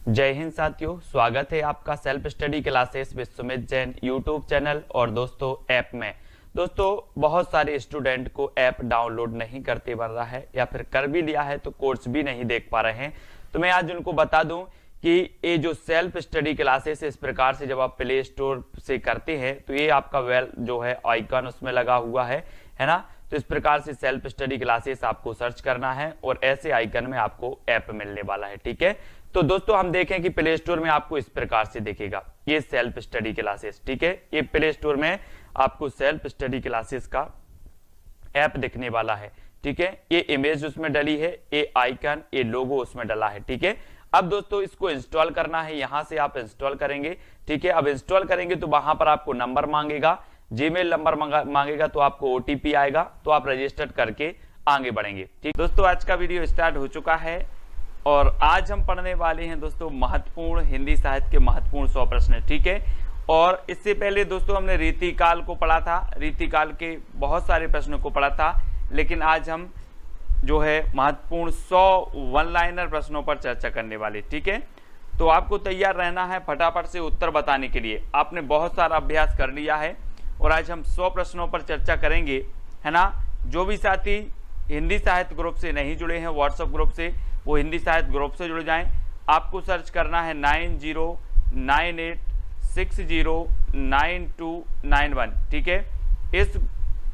जय हिंद साथियों, स्वागत है आपका self study classes with Sumit Jain YouTube channel और दोस्तों ऐप में। दोस्तों बहुत सारे स्टूडेंट को ऐप डाउनलोड नहीं करते बन रहा है या फिर कर भी लिया है तो कोर्स भी नहीं देख पा रहे हैं। तो मैं आज उनको बता दूं कि ये जो सेल्फ स्टडी क्लासेस इस प्रकार से जब आप प्ले स्टोर से करते हैं तो ये आपका जो है आइकन उसमें लगा हुआ है ना। तो इस प्रकार से सेल्फ स्टडी क्लासेस आपको सर्च करना है और ऐसे आइकन में आपको ऐप मिलने वाला है। ठीक है, तो दोस्तों हम देखें कि प्ले स्टोर में आपको इस प्रकार से दिखेगा ये सेल्फ स्टडी क्लासेस। ठीक है, ये प्ले स्टोर में आपको सेल्फ स्टडी क्लासेस का ऐप दिखने वाला है। ठीक है, ये इमेज उसमें डली है, ये आइकन, ये लोगो उसमें डला है। ठीक है, अब दोस्तों इसको इंस्टॉल करना है, यहां से आप इंस्टॉल करेंगे। ठीक है, अब इंस्टॉल करेंगे तो वहां पर आपको नंबर मांगेगा, जीमेल नंबर मांगेगा, तो आपको ओटीपी आएगा, तो आप रजिस्टर करके आगे बढ़ेंगे। ठीक दोस्तों, आज का वीडियो स्टार्ट हो चुका है और आज हम पढ़ने वाले हैं दोस्तों महत्वपूर्ण हिंदी साहित्य के महत्वपूर्ण 100 प्रश्न। ठीक है, और इससे पहले दोस्तों हमने रीतिकाल को पढ़ा था, रीतिकाल के बहुत सारे प्रश्नों को पढ़ा था, लेकिन आज हम जो है महत्वपूर्ण 100 वन लाइनर प्रश्नों पर चर्चा करने वाले। ठीक है, तो आपको तैयार रहना है फटाफट से उत्तर बताने के लिए। आपने बहुत सारा अभ्यास कर लिया है और आज हम 100 प्रश्नों पर चर्चा करेंगे, है ना। जो भी साथी हिंदी साहित्य ग्रुप से नहीं जुड़े हैं व्हाट्सएप ग्रुप से, वो हिंदी साहित्य ग्रुप से जुड़ जाएं। आपको सर्च करना है 9098609291। ठीक है, इस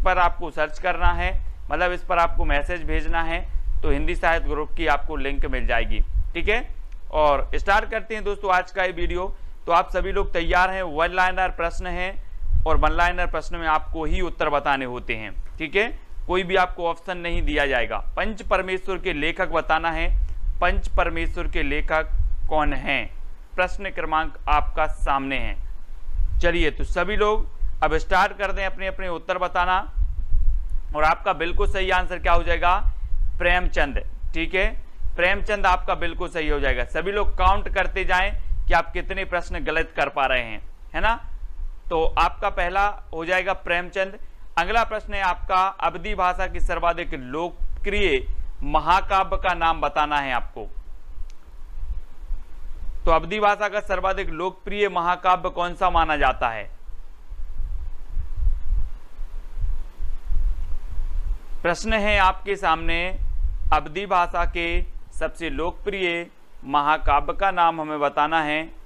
पर आपको सर्च करना है, मतलब इस पर आपको मैसेज भेजना है तो हिंदी साहित्य ग्रुप की आपको लिंक मिल जाएगी। ठीक है, और स्टार्ट करते हैं दोस्तों आज का ये वीडियो। तो आप सभी लोग तैयार हैं, वन लाइनर प्रश्न है और वन लाइनर प्रश्न में आपको ही उत्तर बताने होते हैं। ठीक है, कोई भी आपको ऑप्शन नहीं दिया जाएगा। पंच परमेश्वर के लेखक बताना है, पंच परमेश्वर के लेखक कौन हैं। प्रश्न क्रमांक आपका सामने है। चलिए तो सभी लोग अब स्टार्ट कर दें अपने अपने उत्तर बताना, और आपका बिल्कुल सही आंसर क्या हो जाएगा, प्रेमचंद। ठीक है, प्रेमचंद आपका बिल्कुल सही हो जाएगा। सभी लोग काउंट करते जाएं कि आप कितने प्रश्न गलत कर पा रहे हैं, है ना। तो आपका पहला हो जाएगा प्रेमचंद। अगला प्रश्न है आपका अवधी भाषा की सर्वाधिक लोकप्रिय महाकाव्य का नाम बताना है आपको। तो अवधी भाषा का सर्वाधिक लोकप्रिय महाकाव्य कौन सा माना जाता है। प्रश्न है आपके सामने, अवधी भाषा के सबसे लोकप्रिय महाकाव्य का नाम हमें बताना है।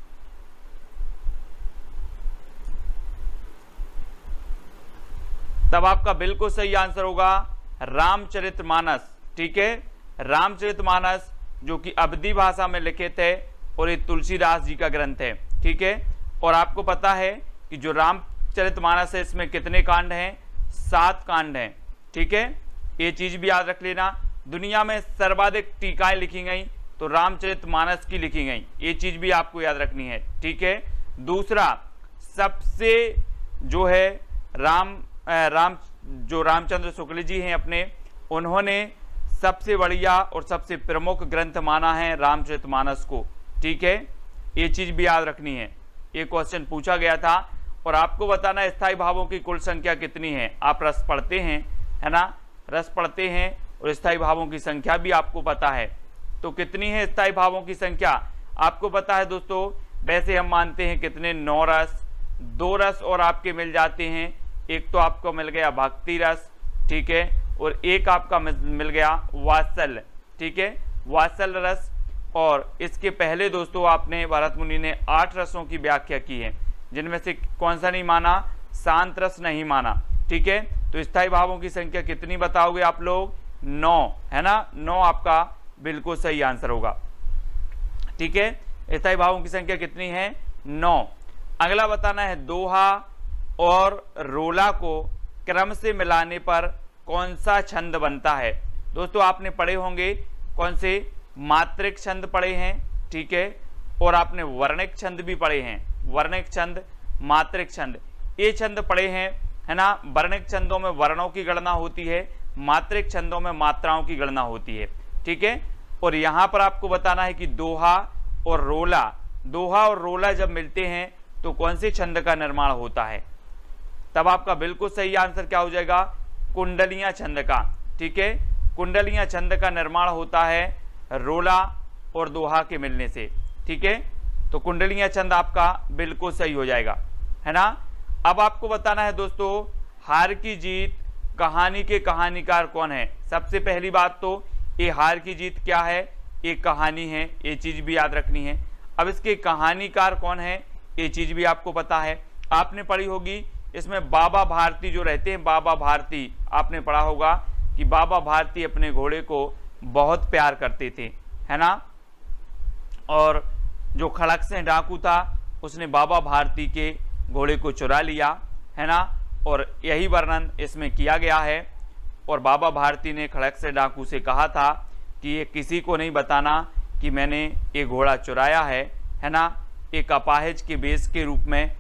तब आपका बिल्कुल सही आंसर होगा रामचरितमानस। ठीक है, रामचरितमानस जो कि अवधी भाषा में लिखित है और ये तुलसीदास जी का ग्रंथ है। ठीक है, और आपको पता है कि जो रामचरितमानस है इसमें कितने कांड हैं, 7 कांड हैं। ठीक है, ये चीज भी याद रख लेना। दुनिया में सर्वाधिक टीकाएं लिखी गई तो रामचरितमानस की लिखी गई, ये चीज भी आपको याद रखनी है। ठीक है, दूसरा सबसे जो है रामचंद्र शुक्ल जी हैं अपने, उन्होंने सबसे बढ़िया और सबसे प्रमुख ग्रंथ माना है रामचरितमानस को। ठीक है, ये चीज भी याद रखनी है, ये क्वेश्चन पूछा गया था। और आपको बताना है स्थायी भावों की कुल संख्या कितनी है। आप रस पढ़ते हैं, है ना, रस पढ़ते हैं और स्थायी भावों की संख्या भी आपको पता है। तो कितनी है स्थायी भावों की संख्या आपको पता है दोस्तों। वैसे हम मानते हैं कितने, 9 रस, 2 रस और आपके मिल जाते हैं। एक तो आपको मिल गया भक्ति रस, ठीक है, और एक आपका मिल गया वात्सल्य। ठीक है, वात्सल्य रस। और इसके पहले दोस्तों आपने भरत मुनि ने 8 रसों की व्याख्या की है, जिनमें से कौन सा नहीं माना, शांत रस नहीं माना। ठीक है, तो स्थायी भावों की संख्या कितनी बताओगे आप लोग, 9, है ना। 9 आपका बिल्कुल सही आंसर होगा। ठीक है, स्थायी भावों की संख्या कितनी है, 9। अगला बताना है दोहा और रोला को क्रम से मिलाने पर कौन सा छंद बनता है। दोस्तों आपने पढ़े होंगे कौन से, मात्रिक छंद पढ़े हैं। ठीक है, और आपने वर्णिक छंद भी पढ़े हैं, वर्णिक छंद, मात्रिक छंद, ये छंद पढ़े हैं, है ना। वर्णिक छंदों में वर्णों की गणना होती है, मात्रिक छंदों में मात्राओं की गणना होती है। ठीक है, और यहां पर आपको बताना है कि दोहा और रोला जब मिलते हैं तो कौन से छंद का निर्माण होता है। तब आपका बिल्कुल सही आंसर क्या हो जाएगा, कुंडलियां छंद का। ठीक है, कुंडलियां छंद का निर्माण होता है रोला और दोहा के मिलने से। ठीक है, तो कुंडलियां छंद आपका बिल्कुल सही हो जाएगा, है ना। अब आपको बताना है दोस्तों, हार की जीत कहानी के कहानीकार कौन है। सबसे पहली बात तो ये हार की जीत क्या है, ये कहानी है, ये चीज भी याद रखनी है। अब इसके कहानीकार कौन है, ये चीज भी आपको पता है, आपने पढ़ी होगी। इसमें बाबा भारती जो रहते हैं, बाबा भारती, आपने पढ़ा होगा कि बाबा भारती अपने घोड़े को बहुत प्यार करते थे, है ना। और जो खड़क से डाकू था उसने बाबा भारती के घोड़े को चुरा लिया, है ना, और यही वर्णन इसमें किया गया है। और बाबा भारती ने खड़क से डाकू से कहा था कि ये किसी को नहीं बताना कि मैंने ये घोड़ा चुराया है ना, एक अपाहिज के बेस के रूप में,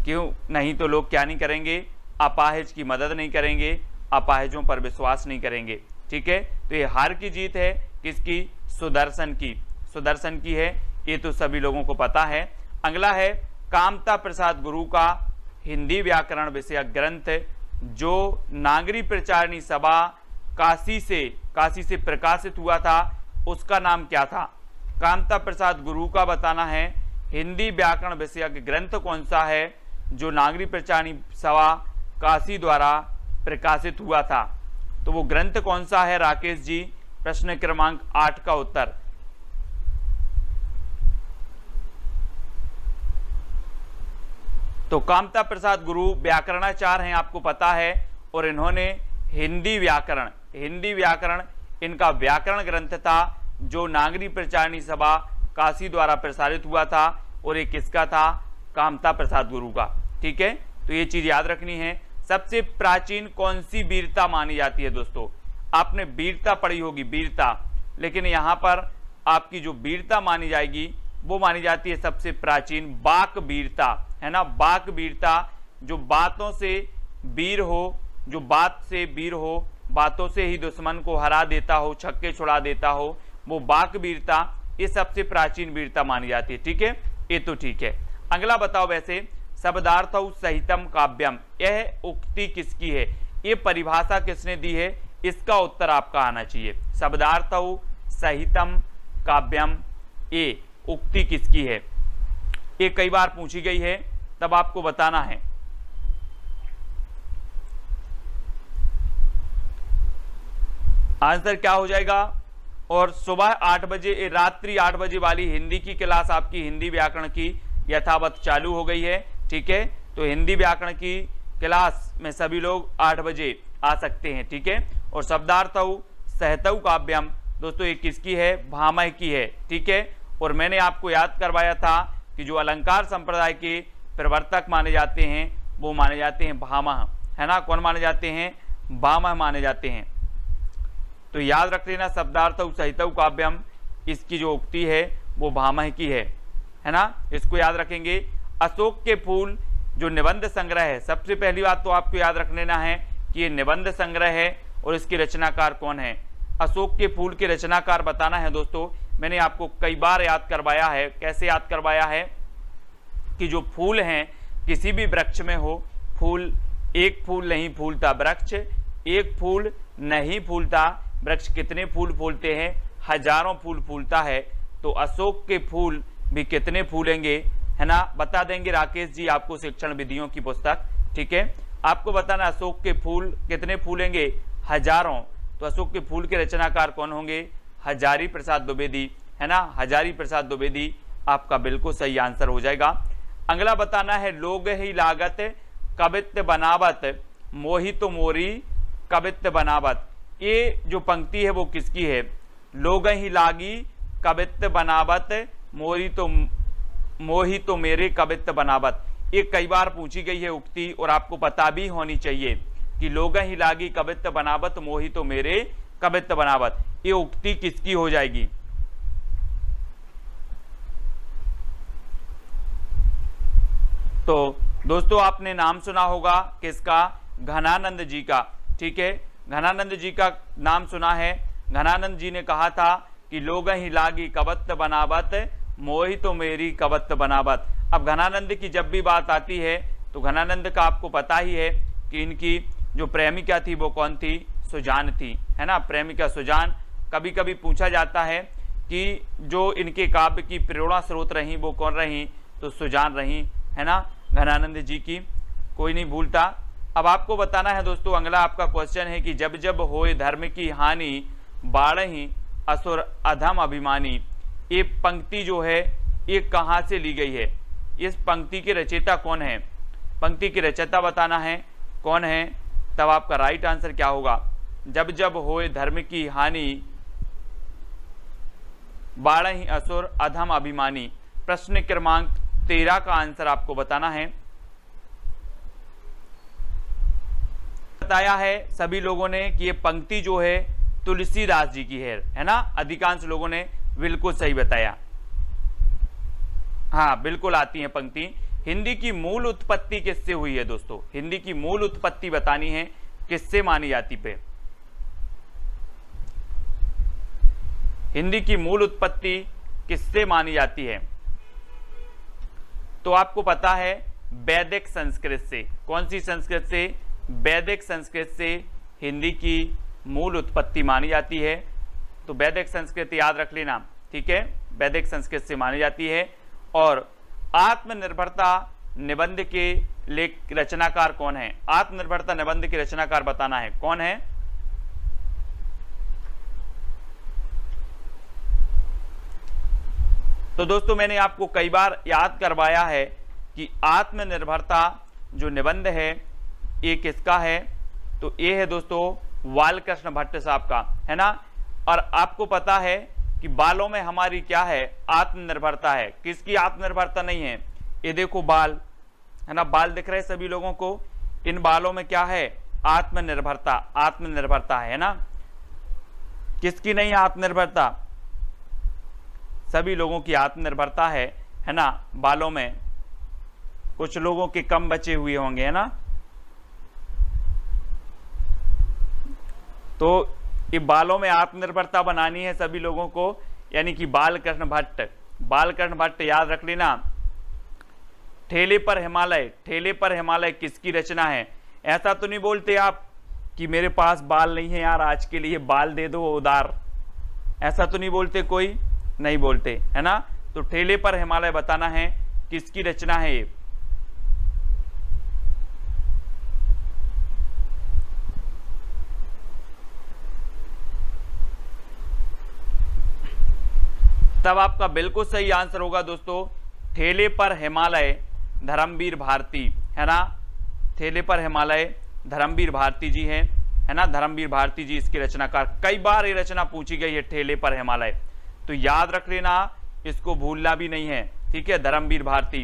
क्यों नहीं तो लोग क्या नहीं करेंगे, अपाहिज की मदद नहीं करेंगे, अपाहिजों पर विश्वास नहीं करेंगे, ठीक है। तो ये हार की जीत है किसकी, सुदर्शन की, सुदर्शन की है, ये तो सभी लोगों को पता है। अगला है कामता प्रसाद गुरु का हिंदी व्याकरण विषयक ग्रंथ जो नागरी प्रचारणी सभा काशी से प्रकाशित हुआ था, उसका नाम क्या था। कामता प्रसाद गुरु का बताना है हिंदी व्याकरण विषयक ग्रंथ कौन सा है जो नागरी प्रचारणी सभा काशी द्वारा प्रकाशित हुआ था। तो वो ग्रंथ कौन सा है राकेश जी, प्रश्न क्रमांक 8 का उत्तर। तो कामता प्रसाद गुरु व्याकरणाचार्य हैं, आपको पता है, और इन्होंने हिंदी व्याकरण इनका व्याकरण ग्रंथ था जो नागरी प्रचारणी सभा काशी द्वारा प्रसारित हुआ था, और ये किसका था, कामता प्रसाद गुरु का, ठीक है। तो ये चीज याद रखनी है। सबसे प्राचीन कौन सी वीरता मानी जाती है दोस्तों, आपने वीरता पढ़ी होगी, वीरता, लेकिन यहाँ पर आपकी जो वीरता मानी जाएगी वो मानी जाती है सबसे प्राचीन बाक वीरता, है ना। बाक वीरता, जो बातों से वीर हो, जो बात से वीर हो, बातों से ही दुश्मन को हरा देता हो, छक्के छुड़ा देता हो, वो बाक वीरता, ये सबसे प्राचीन वीरता मानी जाती है, ठीक है, ये तो ठीक है। अगला बताओ, वैसे शब्दार्थौ सहितम काव्यम, यह उक्ति किसकी है, ये परिभाषा किसने दी है, इसका उत्तर आपका आना चाहिए। शब्दार्थौ सहितम काव्यम, ये उक्ति किसकी है, ये कई बार पूछी गई है, तब आपको बताना है। आंसर क्या हो जाएगा, और सुबह 8 बजे, रात्रि 8 बजे वाली हिंदी की क्लास आपकी हिंदी व्याकरण की यथावत चालू हो गई है, ठीक है। तो हिंदी व्याकरण की क्लास में सभी लोग 8 बजे आ सकते हैं, ठीक है। और शब्दार्थौ सहतौ काव्यम दोस्तों ये किसकी है, भामह की है, ठीक है। और मैंने आपको याद करवाया था कि जो अलंकार संप्रदाय के प्रवर्तक माने जाते हैं वो माने जाते हैं भामह, है ना। कौन माने जाते हैं, भामह माने जाते हैं। तो याद रख लेना, शब्दार्थौ सहितौ काव्यम, इसकी जो उक्ति है वो भामह की है ना, इसको याद रखेंगे। अशोक के फूल जो निबंध संग्रह है, सबसे पहली बात तो आपको याद रख लेना है कि ये निबंध संग्रह है और इसके रचनाकार कौन है। अशोक के फूल के रचनाकार बताना है दोस्तों, मैंने आपको कई बार याद करवाया है। कैसे याद करवाया है कि जो फूल हैं किसी भी वृक्ष में हो, फूल, एक फूल नहीं फूलता वृक्ष, एक फूल नहीं फूलता वृक्ष, कितने फूल फूलते हैं, हजारों फूल फूलता है। तो अशोक के फूल भी कितने फूलेंगे, है ना, बता देंगे राकेश जी आपको, शिक्षण विधियों की पुस्तक, ठीक है। आपको बताना अशोक के फूल कितने फूलेंगे, हजारों। तो अशोक के फूल के रचनाकार कौन होंगे, हजारी प्रसाद द्विवेदी, है ना, हजारी प्रसाद द्विवेदी आपका बिल्कुल सही आंसर हो जाएगा। अगला बताना है लोग ही लागत कवित्त बनावत मोहि तो मोरी कवित्त बनावत, ये जो पंक्ति है वो किसकी है, लोग ही लागी कवित्त बनावत मोहि तो मेरे कवित्त बनावत, ये कई बार पूछी गई है उक्ति, और आपको पता भी होनी चाहिए कि लोग ही लागी कवित्त बनावत मोहि तो मेरे कवित्त बनावत, ये उक्ति किसकी हो जाएगी। तो दोस्तों आपने नाम सुना होगा किसका, घनानंद जी का, ठीक है। घनानंद जी का नाम सुना है। घनानंद जी ने कहा था कि लोग ही लागी कवित्त बनावत मोहि तो मेरी कवित्त बनावत। अब घनानंद की जब भी बात आती है तो घनानंद का आपको पता ही है कि इनकी जो प्रेमिका थी वो कौन थी, सुजान थी, है ना, प्रेमिका सुजान। कभी कभी पूछा जाता है कि जो इनके काव्य की प्रेरणा स्रोत रही वो कौन रही, तो सुजान रही, है ना, घनानंद जी की, कोई नहीं भूलता। अब आपको बताना है दोस्तों, अगला आपका क्वेश्चन है कि जब जब होए धर्म की हानि बाढ़हि असुर अधम अभिमानी, ये पंक्ति जो है ये कहाँ से ली गई है, इस पंक्ति के रचयिता कौन है, पंक्ति के रचयिता बताना है कौन है, तब आपका राइट आंसर क्या होगा, जब जब होए धर्म की हानि बाढ़हि असुर अधम अभिमानी। प्रश्न क्रमांक 13 का आंसर आपको बताना है। बताया है सभी लोगों ने कि ये पंक्ति जो है तुलसीदास जी की है ना, अधिकांश लोगों ने बिल्कुल सही बताया। हाँ बिल्कुल आती है पंक्ति। हिंदी की मूल उत्पत्ति किससे हुई है दोस्तों, हिंदी की मूल उत्पत्ति बतानी है किससे मानी जाती पे, हिंदी की मूल उत्पत्ति किससे मानी जाती है, तो आपको पता है वैदिक संस्कृत से। कौन सी संस्कृत से, वैदिक संस्कृत से हिंदी की मूल उत्पत्ति मानी जाती है। तो वैदिक संस्कृत याद रख लेना, ठीक है, वैदिक संस्कृत से मानी जाती है। और आत्मनिर्भरता निबंध के लेख रचनाकार कौन है, आत्मनिर्भरता निबंध के रचनाकार बताना है कौन है। तो दोस्तों मैंने आपको कई बार याद करवाया है कि आत्मनिर्भरता जो निबंध है ये किसका है, तो ये है दोस्तों बालकृष्ण भट्ट साहब का, है ना। और आपको पता है कि बालों में हमारी क्या है, आत्मनिर्भरता है। किसकी आत्मनिर्भरता नहीं है, ये देखो बाल, है ना, बाल दिख रहे हैं सभी लोगों को, इन बालों में क्या है, आत्मनिर्भरता, आत्मनिर्भरता है ना। किसकी नहीं आत्मनिर्भरता, सभी लोगों की आत्मनिर्भरता है ना। बालों में कुछ लोगों के कम बचे हुए होंगे, है ना। तो ये बालों में आत्मनिर्भरता बनानी है सभी लोगों को, यानी कि बालकृष्ण भट्ट, बालकृष्ण भट्ट याद रख लेना। ठेले पर हिमालय, ठेले पर हिमालय किसकी रचना है। ऐसा तो नहीं बोलते आप कि मेरे पास बाल नहीं है यार, आज के लिए बाल दे दो उधार, ऐसा तो नहीं बोलते, कोई नहीं बोलते, है ना। तो ठेले पर हिमालय बताना है किसकी रचना है ये। तब आपका बिल्कुल सही आंसर होगा दोस्तों ठेले पर हिमालय, धर्मवीर भारती, है ना। ठेले पर हिमालय धर्मवीर भारती जी हैं, है ना, धर्मवीर भारती जी इसकी रचनाकार। कई बार ये रचना पूछी गई है ठेले पर हिमालय, तो याद रख लेना, इसको भूलना भी नहीं है, ठीक है। धर्मवीर भारती।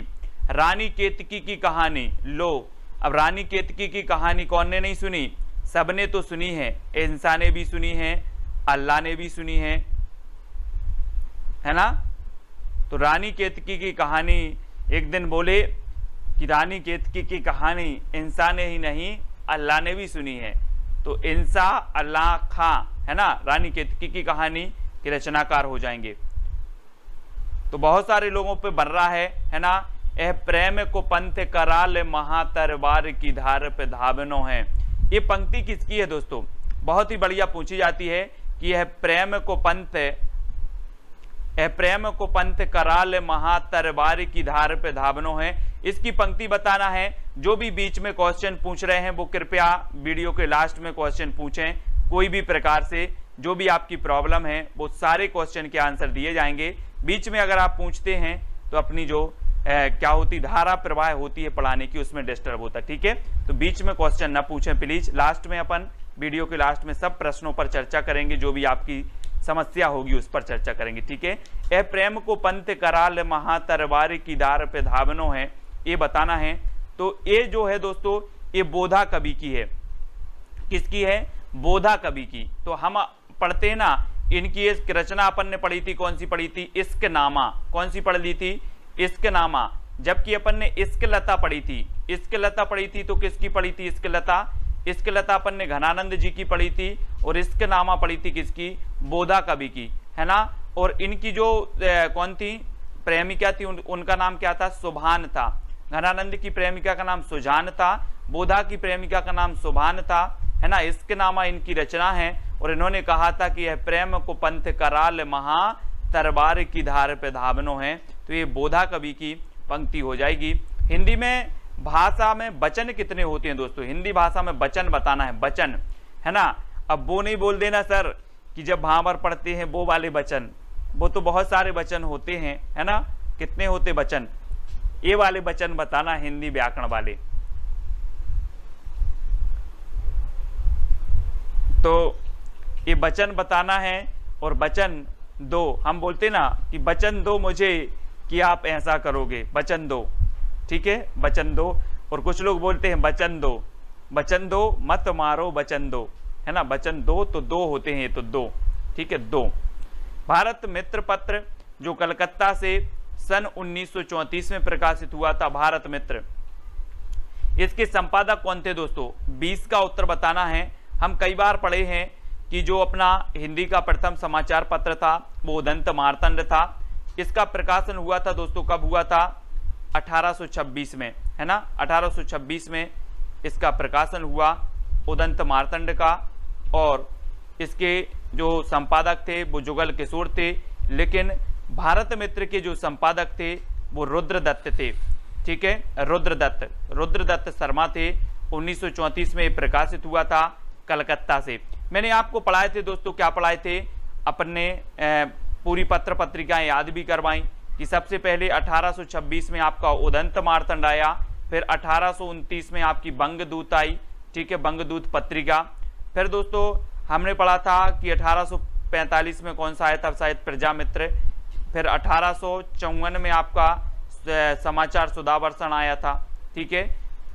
रानी केतकी की कहानी, लो अब रानी केतकी की कहानी कौन ने नहीं सुनी, सबने तो सुनी है, इंसान ने भी सुनी है, अल्लाह ने भी सुनी है ना। तो रानी केतकी की कहानी, एक दिन बोले कि रानी केतकी की कहानी इंसान ने ही नहीं अल्लाह ने भी सुनी है, तो इंसा अल्लाह खां, है ना, रानी केतकी की कहानी के रचनाकार हो जाएंगे। तो बहुत सारे लोगों पे बन रहा है ना। यह प्रेम को पंथ कराल महातरवार की धार पे धावनो है, ये पंक्ति किसकी है दोस्तों, बहुत ही बढ़िया पूछी जाती है कि यह प्रेम को पंथ कराल महातरवार की धार पे धावनो है, इसकी पंक्ति बताना है। जो भी बीच में क्वेश्चन पूछ रहे हैं वो कृपया वीडियो के लास्ट में क्वेश्चन पूछें, कोई भी प्रकार से जो भी आपकी प्रॉब्लम है वो सारे क्वेश्चन के आंसर दिए जाएंगे। बीच में अगर आप पूछते हैं तो अपनी जो क्या होती धारा प्रवाह होती है पढ़ाने की, उसमें डिस्टर्ब होता है, ठीक है। तो बीच में क्वेश्चन ना पूछें प्लीज, लास्ट में अपन वीडियो के लास्ट में सब प्रश्नों पर चर्चा करेंगे, जो भी आपकी समस्या होगी उस पर चर्चा करेंगे, ठीक है। ए प्रेम को पंथ कराल महातरवार की धार पे धावनो है, ये बताना है। तो ये जो है दोस्तों ये बोधा कवि की है, किसकी है, बोधा कवि की। तो हम पढ़ते हैं ना, इनकी एक रचना अपन ने पढ़ी थी, कौन सी पढ़ी थी, इश्क नामा, कौन सी पढ़ ली थी, इश्क नामा। जबकि अपन ने इश्क लता पढ़ी थी, इश्क लता पढ़ी थी, तो किसकी पढ़ी थी इश्क लता, इश्क लता अपन ने घनानंद जी की पढ़ी थी, और इश्क नामा पढ़ी थी किसकी, बोधा कवि की, है ना। और इनकी जो कौन थी प्रेमिका थी, उनका नाम क्या था, सुभान था। घनानंद की प्रेमिका का नाम सुजान था, बोधा की प्रेमिका का नाम सुभान था, है ना। इश्क नामा इनकी रचना है, और इन्होंने कहा था कि यह प्रेम को पंथ कराल महा तरबार की धार पे धावनो है, तो ये बोधा कवि की पंक्ति हो जाएगी। हिंदी में भाषा में वचन कितने होते हैं दोस्तों? हिंदी भाषा में वचन बताना है, वचन, है ना। अब वो नहीं बोल देना सर कि जब भावर पढ़ते हैं वो वाले वचन, वो तो बहुत सारे वचन होते हैं, है ना। कितने होते वचन? ये वाले वचन बताना, हिंदी व्याकरण वाले। तो ये वचन बताना है, और वचन दो, हम बोलते ना कि वचन दो मुझे कि आप ऐसा करोगे, वचन दो, ठीक है, वचन दो। और कुछ लोग बोलते हैं वचन दो, वचन दो मत मारो, वचन दो, है ना। वचन दो तो दो होते हैं, तो दो, ठीक है, दो। भारत मित्र पत्र जो कलकत्ता से सन 1934 में प्रकाशित हुआ था, भारत मित्र, इसके संपादक कौन थे दोस्तों? 20 का उत्तर बताना है। हम कई बार पढ़े हैं कि जो अपना हिंदी का प्रथम समाचार पत्र था वो उदंत मार्तंड था। इसका प्रकाशन हुआ था दोस्तों, कब हुआ था? 1826 में, है ना। 1826 में इसका प्रकाशन हुआ उदंत मार्तंड का, और इसके जो संपादक थे वो जुगल किशोर थे, लेकिन भारत मित्र के जो संपादक थे वो रुद्रदत्त थे, ठीक है, रुद्रदत्त शर्मा थे। 1934 में प्रकाशित हुआ था कलकत्ता से। मैंने आपको पढ़ाए थे दोस्तों, क्या पढ़ाए थे? अपने पूरी पत्र पत्रिकाएं याद भी करवाई कि सबसे पहले 1826 में आपका उदंत मार्तंड आया, फिर 1829 में आपकी बंगदूत आई, ठीक है, बंगदूत पत्रिका। फिर दोस्तों हमने पढ़ा था कि 1845 में कौन सा आया था? शायद प्रजामित्र। फिर 1854 में आपका समाचार सुधावर्षण आया था, ठीक है।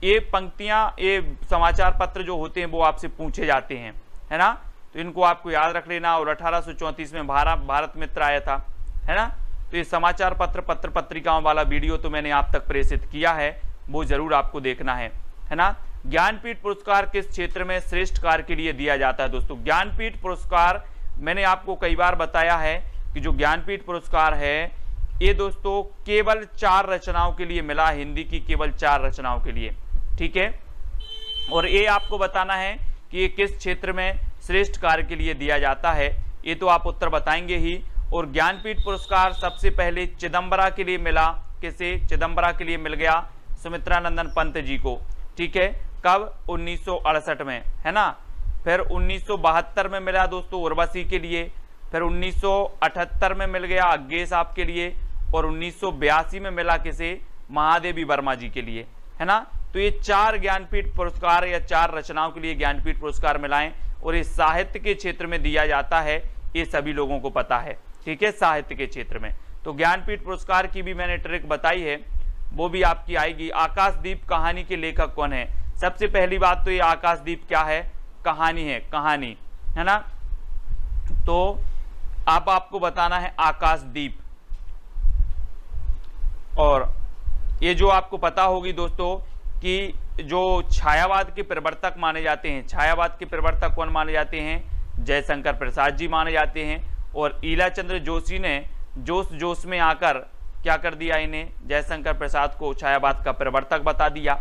ये पंक्तियां, ये समाचार पत्र जो होते हैं वो आपसे पूछे जाते हैं, है ना, तो इनको आपको याद रख लेना। और 1834 में भारत मित्र आया था, है ना। तो ये समाचार पत्र पत्रिकाओं वाला वीडियो तो मैंने आप तक प्रेषित किया है, वो जरूर आपको देखना है ना। ज्ञानपीठ पुरस्कार किस क्षेत्र में श्रेष्ठ कार्य के लिए दिया जाता है दोस्तों? ज्ञानपीठ पुरस्कार मैंने आपको कई बार बताया है कि जो ज्ञानपीठ पुरस्कार है ये दोस्तों केवल 4 रचनाओं के लिए मिला, हिंदी की केवल 4 रचनाओं के लिए, ठीक है। और ये आपको बताना है कि ये किस क्षेत्र में श्रेष्ठ कार्य के लिए दिया जाता है, ये तो आप उत्तर बताएंगे ही। और ज्ञानपीठ पुरस्कार सबसे पहले चिदम्बरा के लिए मिला, किसे? चिदम्बरा के लिए मिल गया सुमित्रानंदन पंत जी को, ठीक है। कब? 1968 में, है ना। फिर 1972 में मिला दोस्तों उर्वशी के लिए, फिर 1978 में मिल गया अज्ञे साहब के लिए, और 1982 में मिला किसे? महादेवी वर्मा जी के लिए, है ना। तो ये 4 ज्ञानपीठ पुरस्कार या 4 रचनाओं के लिए ज्ञानपीठ पुरस्कार मिलाएं, और ये साहित्य के क्षेत्र में दिया जाता है, ये सभी लोगों को पता है, ठीक है, साहित्य के क्षेत्र में। तो ज्ञानपीठ पुरस्कार की भी मैंने ट्रिक बताई है, वो भी आपकी आएगी। आकाशदीप कहानी के लेखक कौन है? सबसे पहली बात तो ये आकाशदीप क्या है? कहानी है, कहानी, है ना। तो अब आपको बताना है आकाशदीप। और ये जो आपको पता होगी दोस्तों कि जो छायावाद के प्रवर्तक माने जाते हैं, छायावाद के प्रवर्तक कौन माने जाते हैं? जयशंकर प्रसाद जी माने जाते हैं। और ईलाचंद्र जोशी ने जोश में आकर क्या कर दिया? इन्हें, जयशंकर प्रसाद को छायावाद का प्रवर्तक बता दिया,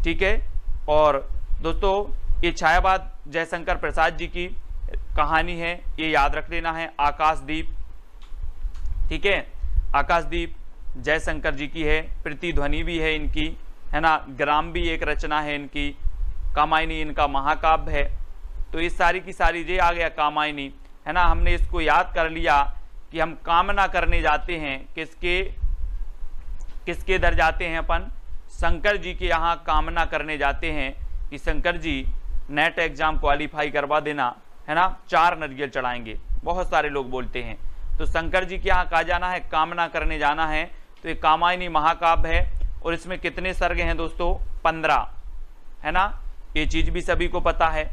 ठीक है। और दोस्तों ये छायावाद जयशंकर प्रसाद जी की कहानी है, ये याद रख लेना है, आकाशदीप, ठीक है। आकाशदीप जयशंकर जी की है, प्रतिध्वनि भी है इनकी, है ना। ग्राम भी एक रचना है इनकी, कामायनी इनका महाकाव्य है। तो इस सारी की सारी ये आ गया कामायनी, है ना। हमने इसको याद कर लिया कि हम कामना करने जाते हैं, किसके इधर जाते हैं अपन? शंकर जी के यहाँ कामना करने जाते हैं कि Shankar ji net exam qualify करवा देना, है ना, 4 नरियल चढ़ाएंगे, बहुत सारे लोग बोलते हैं। तो शंकर जी के यहाँ कहा जाना है, कामना करने जाना है। तो ये कामायनी महाकाव्य है, और इसमें कितने सर्ग हैं दोस्तों? 15, है ना। ये चीज भी सभी को पता है,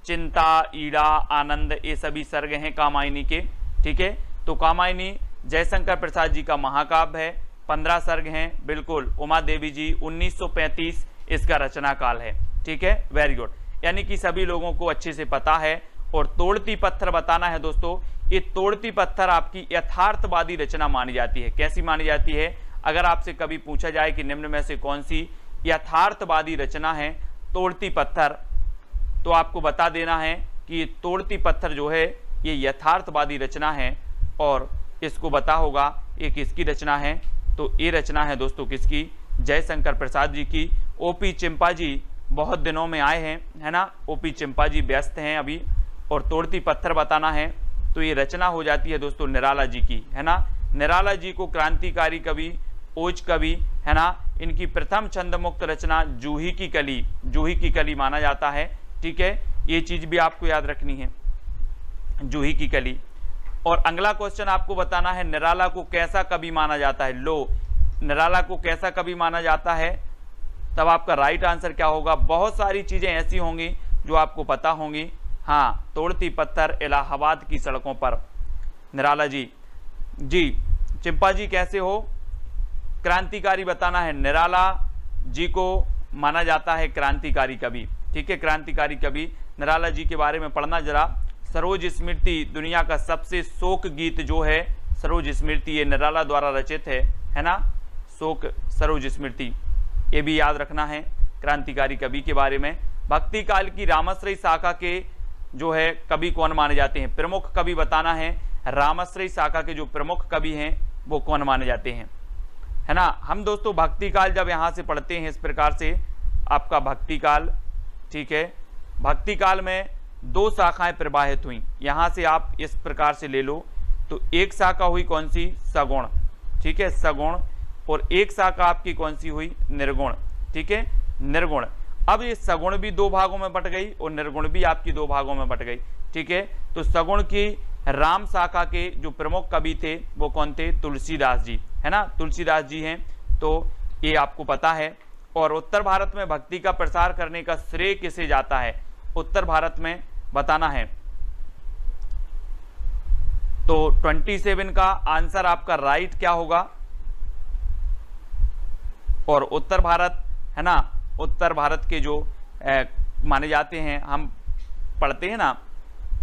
चिंता, ईड़ा, आनंद, ये सभी सर्ग हैं कामायनी के, ठीक है। तो कामायनी जयशंकर प्रसाद जी का महाकाव्य है, 15 सर्ग हैं, बिल्कुल। उमा देवी जी 1935 इसका रचना काल है, ठीक है, वेरी गुड। यानी कि सभी लोगों को अच्छे से पता है। और तोड़ती पत्थर बताना है दोस्तों, ये तोड़ती पत्थर आपकी यथार्थवादी रचना मानी जाती है। कैसी मानी जाती है? अगर आपसे कभी पूछा जाए कि निम्न में से कौन सी यथार्थवादी रचना है तोड़ती पत्थर, तो आपको बता देना है कि ये तोड़ती पत्थर जो है ये यथार्थवादी रचना है। और इसको बता होगा ये किसकी रचना है। तो ये रचना है दोस्तों किसकी, जयशंकर प्रसाद जी की। ओपी चिंपा जी बहुत दिनों में आए हैं, है ना, ओपी चिंपा जी व्यस्त हैं अभी, और तोड़ती पत्थर बताना है तो ये रचना हो जाती है दोस्तों निराला जी की, है ना। निराला जी को क्रांतिकारी कवि, ओज कवि, है ना, इनकी प्रथम छंद मुक्त रचना जूही की कली, जूही की कली माना जाता है। ठीक है, ये चीज भी आपको याद रखनी है, जूही की कली। और अगला क्वेश्चन आपको बताना है निराला को कैसा कवि माना जाता है। लो, निराला को कैसा कवि माना जाता है, तब आपका राइट आंसर क्या होगा। बहुत सारी चीजें ऐसी होंगी जो आपको पता होंगी। हाँ, तोड़ती पत्थर इलाहाबाद की सड़कों पर, निराला जी। जी चिंपा जी कैसे हो, क्रांतिकारी बताना है। निराला जी को माना जाता है क्रांतिकारी कवि। ठीक है, क्रांतिकारी कवि निराला जी के बारे में पढ़ना जरा। सरोज स्मृति दुनिया का सबसे शोक गीत जो है सरोज स्मृति, ये निराला द्वारा रचित है ना, शोक सरोज स्मृति, ये भी याद रखना है क्रांतिकारी कवि के बारे में। भक्ति काल की रामाश्रयी शाखा के जो है कवि कौन माने जाते हैं, प्रमुख कवि बताना है। रामाश्रयी शाखा के जो प्रमुख कवि हैं वो कौन माने जाते हैं, है ना। हम दोस्तों भक्ति काल जब यहाँ से पढ़ते हैं इस प्रकार से आपका भक्ति काल, ठीक है, भक्ति काल में दो शाखाएं प्रवाहित हुई, यहाँ से आप इस प्रकार से ले लो। तो एक शाखा हुई कौन सी, सगुण, ठीक है, सगुण, और एक शाखा आपकी कौन सी हुई, निर्गुण। ठीक है, निर्गुण। अब ये सगुण भी दो भागों में बट गई और निर्गुण भी आपकी दो भागों में बट गई। ठीक है, तो सगुण की राम शाखा के जो प्रमुख कवि थे वो कौन थे, तुलसीदास जी, है ना, तुलसीदास जी हैं। तो ये आपको पता है। और उत्तर भारत में भक्ति का प्रसार करने का श्रेय किसे जाता है, उत्तर भारत में बताना है। तो 27 का आंसर आपका राइट क्या होगा। और उत्तर भारत, है ना, उत्तर भारत के जो माने जाते हैं, हम पढ़ते हैं ना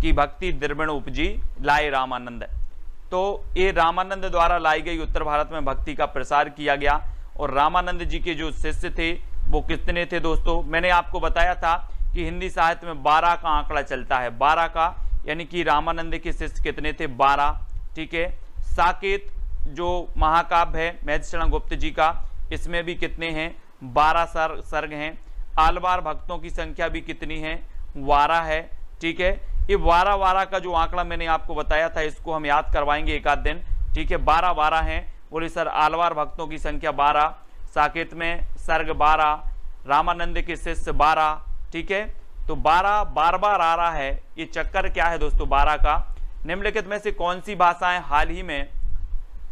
कि भक्ति द्रविण उपजी लाए रामानंद, तो ये रामानंद द्वारा लाई गई उत्तर भारत में भक्ति का प्रसार किया गया। और रामानंद जी के जो शिष्य थे वो कितने थे दोस्तों, मैंने आपको बताया था कि हिंदी साहित्य में 12 का आंकड़ा चलता है, 12 का, यानी कि रामानंद के शिष्य कितने थे, 12। ठीक है, साकेत जो महाकाव्य है महर्षि गुप्त जी का, इसमें भी कितने हैं, 12 सर्ग हैं। आलवार भक्तों की संख्या भी कितनी है, 12 है। ठीक है, ये 12 का जो आंकड़ा मैंने आपको बताया था इसको हम याद करवाएंगे एक आध दिन। ठीक है, 12 हैं। बोले सर आलवार भक्तों की संख्या 12, साकेत में सर्ग 12, रामानंद के शिष्य 12। ठीक है, तो 12 बार-बार आ रहा है। ये चक्कर क्या है दोस्तों 12 का। निम्नलिखित में से कौन सी भाषाएं हाल ही में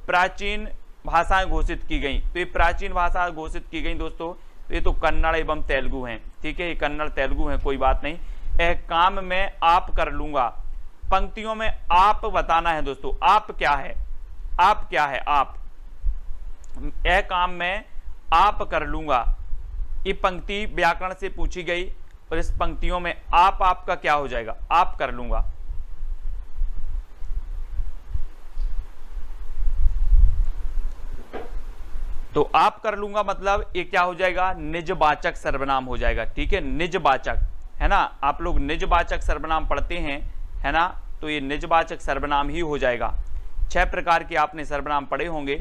प्राचीन भाषाएं घोषित की गई। तो ये प्राचीन भाषा घोषित की गई दोस्तों, तो ये तो कन्नड़ एवं तेलुगु हैं। ठीक है, ये कन्नड़ तेलुगु हैं, कोई बात नहीं। यह काम में आप कर लूंगा, पंक्तियों में आप बताना है दोस्तों, आप क्या है, आप क्या है, आप, यह काम में आप कर लूंगा। ये पंक्ति व्याकरण से पूछी गई और इस पंक्तियों में आप आपका क्या हो जाएगा, आप कर लूंगा। तो आप कर लूंगा मतलब ये क्या हो जाएगा, निजवाचक सर्वनाम हो जाएगा। ठीक है, निजवाचक, है ना, आप लोग निजवाचक सर्वनाम पढ़ते हैं, है ना, तो ये निजवाचक सर्वनाम ही हो जाएगा। 6 प्रकार के आपने सर्वनाम पढ़े होंगे,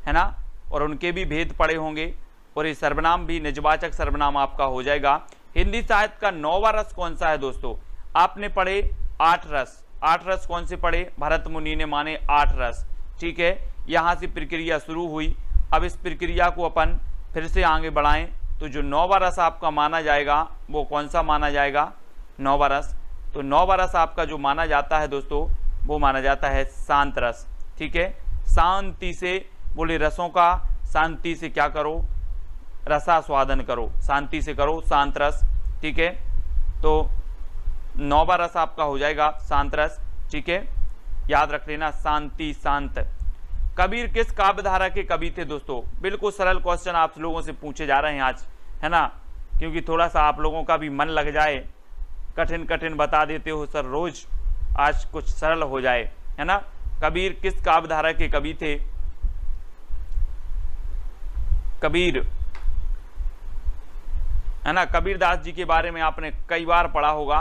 है ना, और उनके भी भेद पढ़े होंगे, और ये सर्वनाम भी निजवाचक सर्वनाम आपका हो जाएगा। हिंदी साहित्य का 9वां रस कौन सा है दोस्तों, आपने पढ़े 8 रस। 8 रस कौन से पढ़े, भरत मुनि ने माने 8 रस। ठीक है, यहां से प्रक्रिया शुरू हुई। अब इस प्रक्रिया को अपन फिर से आगे बढ़ाएं, तो जो 9वां रस आपका माना जाएगा वो कौन सा माना जाएगा, 9वां रस। तो 9वां रस आपका जो माना जाता है दोस्तों वो माना जाता है शांत रस। ठीक है, शांति से, बोले रसों का शांति से क्या करो, रसास्वादन करो, शांति से करो, शांत रस। ठीक है, तो 9वां रस आपका हो जाएगा शांत रस। ठीक है, याद रख लेना, शांति, शांत। कबीर किस काव्यधारा के कवि थे दोस्तों, बिल्कुल सरल क्वेश्चन आप लोगों से पूछे जा रहे हैं आज, है ना, क्योंकि थोड़ा सा आप लोगों का भी मन लग जाए, कठिन कठिन बता देते हो सर रोज, आज कुछ सरल हो जाए, है ना। कबीर किस काव्यधारा के कवि थे, कबीर, है ना, कबीरदास जी के बारे में आपने कई बार पढ़ा होगा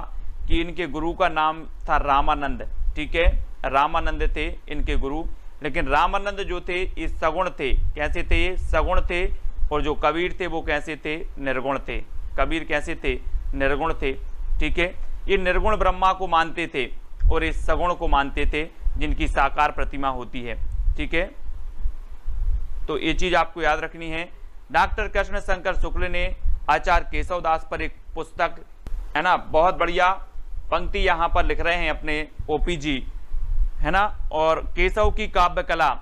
कि इनके गुरु का नाम था रामानंद। ठीक है, रामानंद थे इनके गुरु। लेकिन रामानंद जो थे ये सगुण थे। कैसे थे? ये सगुण थे। और जो कबीर थे वो कैसे थे? निर्गुण थे। कबीर कैसे थे? निर्गुण थे। ठीक है, ये निर्गुण ब्रह्मा को मानते थे और इस सगुण को मानते थे जिनकी साकार प्रतिमा होती है। ठीक है, तो ये चीज आपको याद रखनी है। डॉक्टर कृष्ण शंकर शुक्ल ने आचार्य केशव दास पर एक पुस्तक, है ना, बहुत बढ़िया पंक्ति यहाँ पर लिख रहे हैं अपने ओपीजी, है ना, और केशव की काव्य कला,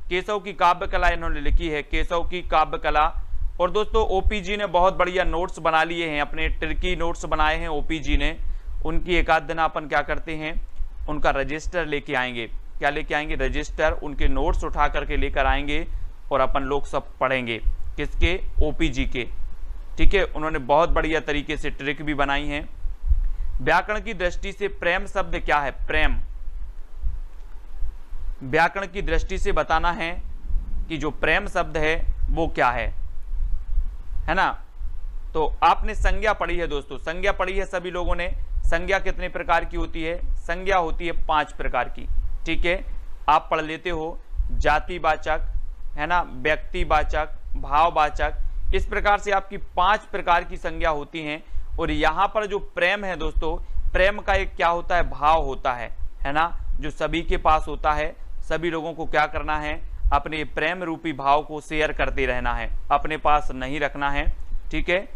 केशव की काव्य कला इन्होंने लिखी है, केशव की काव्य कला। और दोस्तों ओपीजी ने बहुत बढ़िया नोट्स बना लिए हैं, अपने ट्रिकी नोट्स बनाए हैं ओपीजी ने। उनकी एक आध दिन अपन क्या करते हैं, उनका रजिस्टर लेके आएंगे। क्या लेके आएंगे? रजिस्टर, उनके नोट्स उठा करके लेकर आएंगे और अपन लोग सब पढ़ेंगे। किसके? ओपीजी के। ठीक है, उन्होंने बहुत बढ़िया तरीके से ट्रिक भी बनाई है। व्याकरण की दृष्टि से प्रेम शब्द क्या है? प्रेम, व्याकरण की दृष्टि से बताना है कि जो प्रेम शब्द है वो क्या है ना। तो आपने संज्ञा पढ़ी है दोस्तों, संज्ञा पढ़ी है सभी लोगों ने। संज्ञा कितने प्रकार की होती है? संज्ञा होती है 5 प्रकार की। ठीक है, आप पढ़ लेते हो, जातिवाचक, है ना, व्यक्तिवाचक, भाववाचक, इस प्रकार से आपकी 5 प्रकार की संज्ञा होती हैं। और यहाँ पर जो प्रेम है दोस्तों, प्रेम का एक क्या होता है? भाव होता है ना, जो सभी के पास होता है। सभी लोगों को क्या करना है? अपने प्रेम रूपी भाव को शेयर करते रहना है, अपने पास नहीं रखना है। ठीक है,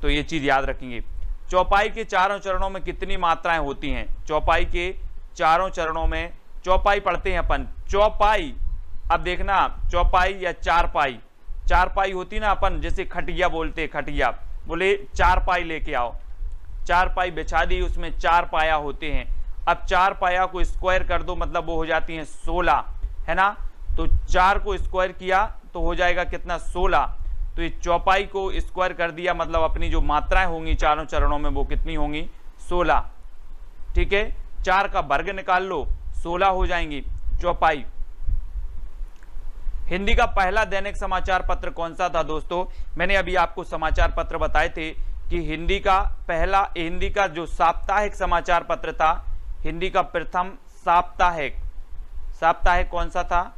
तो ये चीज याद रखेंगे। चौपाई के चारों चरणों में कितनी मात्राएं होती हैं? चौपाई के चारों चरणों में, चौपाई पढ़ते हैं अपन, चौपाई, अब देखना चौपाई या चारपाई, चारपाई होती ना अपन, जैसे खटिया बोलते, खटिया बोले चारपाई लेके आओ, चारपाई बिछा दी, उसमें 4 पाया होते हैं। अब 4 पाया को स्क्वायर कर दो, मतलब वो हो जाती हैं 16, है ना। तो 4 को स्क्वायर किया तो हो जाएगा कितना? 16। तो ये चौपाई को स्क्वायर कर दिया, मतलब अपनी जो मात्राएं होंगी चारों चरणों में वो कितनी होंगी? 16। ठीक है, 4 का वर्ग निकाल लो, 16 हो जाएंगी चौपाई। हिंदी का पहला दैनिक समाचार पत्र कौन सा था दोस्तों? मैंने अभी आपको समाचार पत्र बताए थे कि हिंदी का जो साप्ताहिक समाचार पत्र था, हिंदी का प्रथम साप्ताहिक कौन सा था?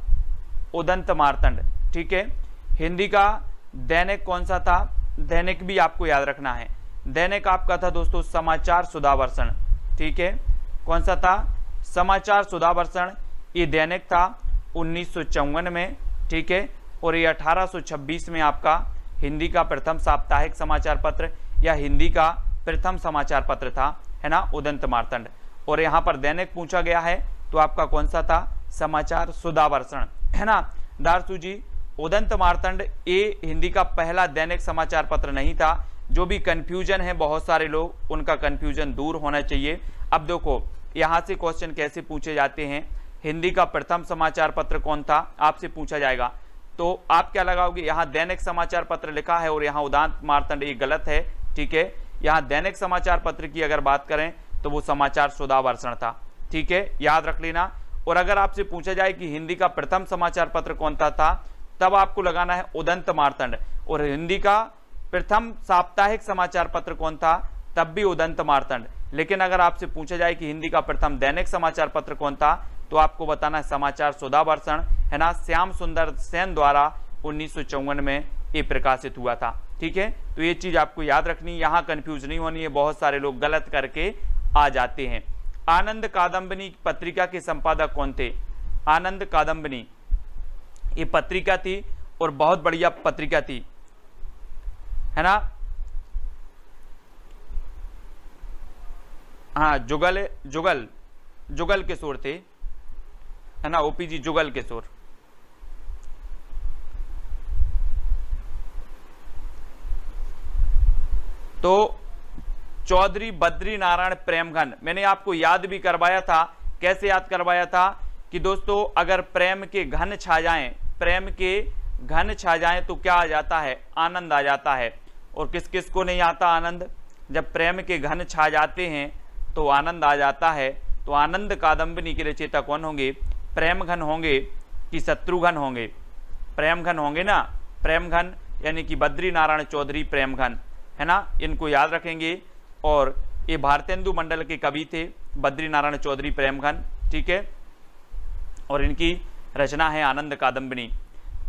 उदंत मार्तंड। ठीक है, हिंदी का दैनिक कौन सा था? दैनिक भी आपको याद रखना है। दैनिक आपका था दोस्तों समाचार सुधावर्षण। ठीक है, कौन सा था? समाचार सुधावर्षण। ये दैनिक था 1954 में। ठीक है, और ये 1826 में आपका हिंदी का प्रथम साप्ताहिक समाचार पत्र या हिंदी का प्रथम समाचार पत्र था, है ना, उदंत मार्तंड। और यहाँ पर दैनिक पूछा गया है तो आपका कौन सा था? समाचार सुधावर्षण, है ना। दारसू जी, उदंत मार्तंड ये हिंदी का पहला दैनिक समाचार पत्र नहीं था। जो भी कंफ्यूजन है, बहुत सारे लोग, उनका कंफ्यूजन दूर होना चाहिए। अब देखो यहाँ से क्वेश्चन कैसे पूछे जाते हैं। हिंदी का प्रथम समाचार पत्र कौन था आपसे पूछा जाएगा, तो आप क्या लगाओगे? यहाँ दैनिक समाचार पत्र लिखा है और यहाँ उदंत मार्तंड, ये गलत है। ठीक है, यहाँ दैनिक समाचार पत्र की अगर बात करें तो वो समाचार सुधावर्षण था। ठीक है, याद रख लेना। और अगर आपसे पूछा जाए कि हिंदी का प्रथम समाचार पत्र कौन सा था, तब आपको लगाना है उदंत मार्तंड। और हिंदी का प्रथम साप्ताहिक समाचार पत्र कौन था, तब भी उदंत मार्तंड। लेकिन अगर आपसे पूछा जाए कि हिंदी का प्रथम दैनिक समाचार पत्र कौन था, तो आपको बताना है समाचार सुधावर्षण, है ना। श्याम सुंदर सेन द्वारा 1954 में ये प्रकाशित हुआ था। ठीक है, तो ये चीज आपको याद रखनी, यहाँ कंफ्यूज नहीं होनी है, बहुत सारे लोग गलत करके आ जाते हैं। आनंद कादम्बिनी पत्रिका के संपादक कौन थे? आनंद कादम्बिनी ये पत्रिका थी और बहुत बढ़िया पत्रिका थी, है ना। हाँ, जुगल किशोर थे, है ना, ओपीजी जुगल किशोर। तो चौधरी बद्री नारायण प्रेमघन, मैंने आपको याद भी करवाया था। कैसे याद करवाया था कि दोस्तों अगर प्रेम के घन छा जाएं, प्रेम के घन छा जाएं तो क्या आ जाता है? आनंद आ जाता है। और किस किस को नहीं आता आनंद? जब प्रेम के घन छा जाते हैं तो आनंद आ जाता है। तो आनंद कादम्बिनी के रचयिता कौन होंगे? प्रेमघन होंगे कि शत्रुघ्न होंगे? प्रेमघन होंगे ना, प्रेमघन यानी कि बद्री नारायण चौधरी प्रेमघन, है ना, इनको याद रखेंगे। और ये भारतेंदु मंडल के कवि थे बद्री नारायण चौधरी प्रेमघन। ठीक है, और इनकी रचना है आनंद कादंबनी।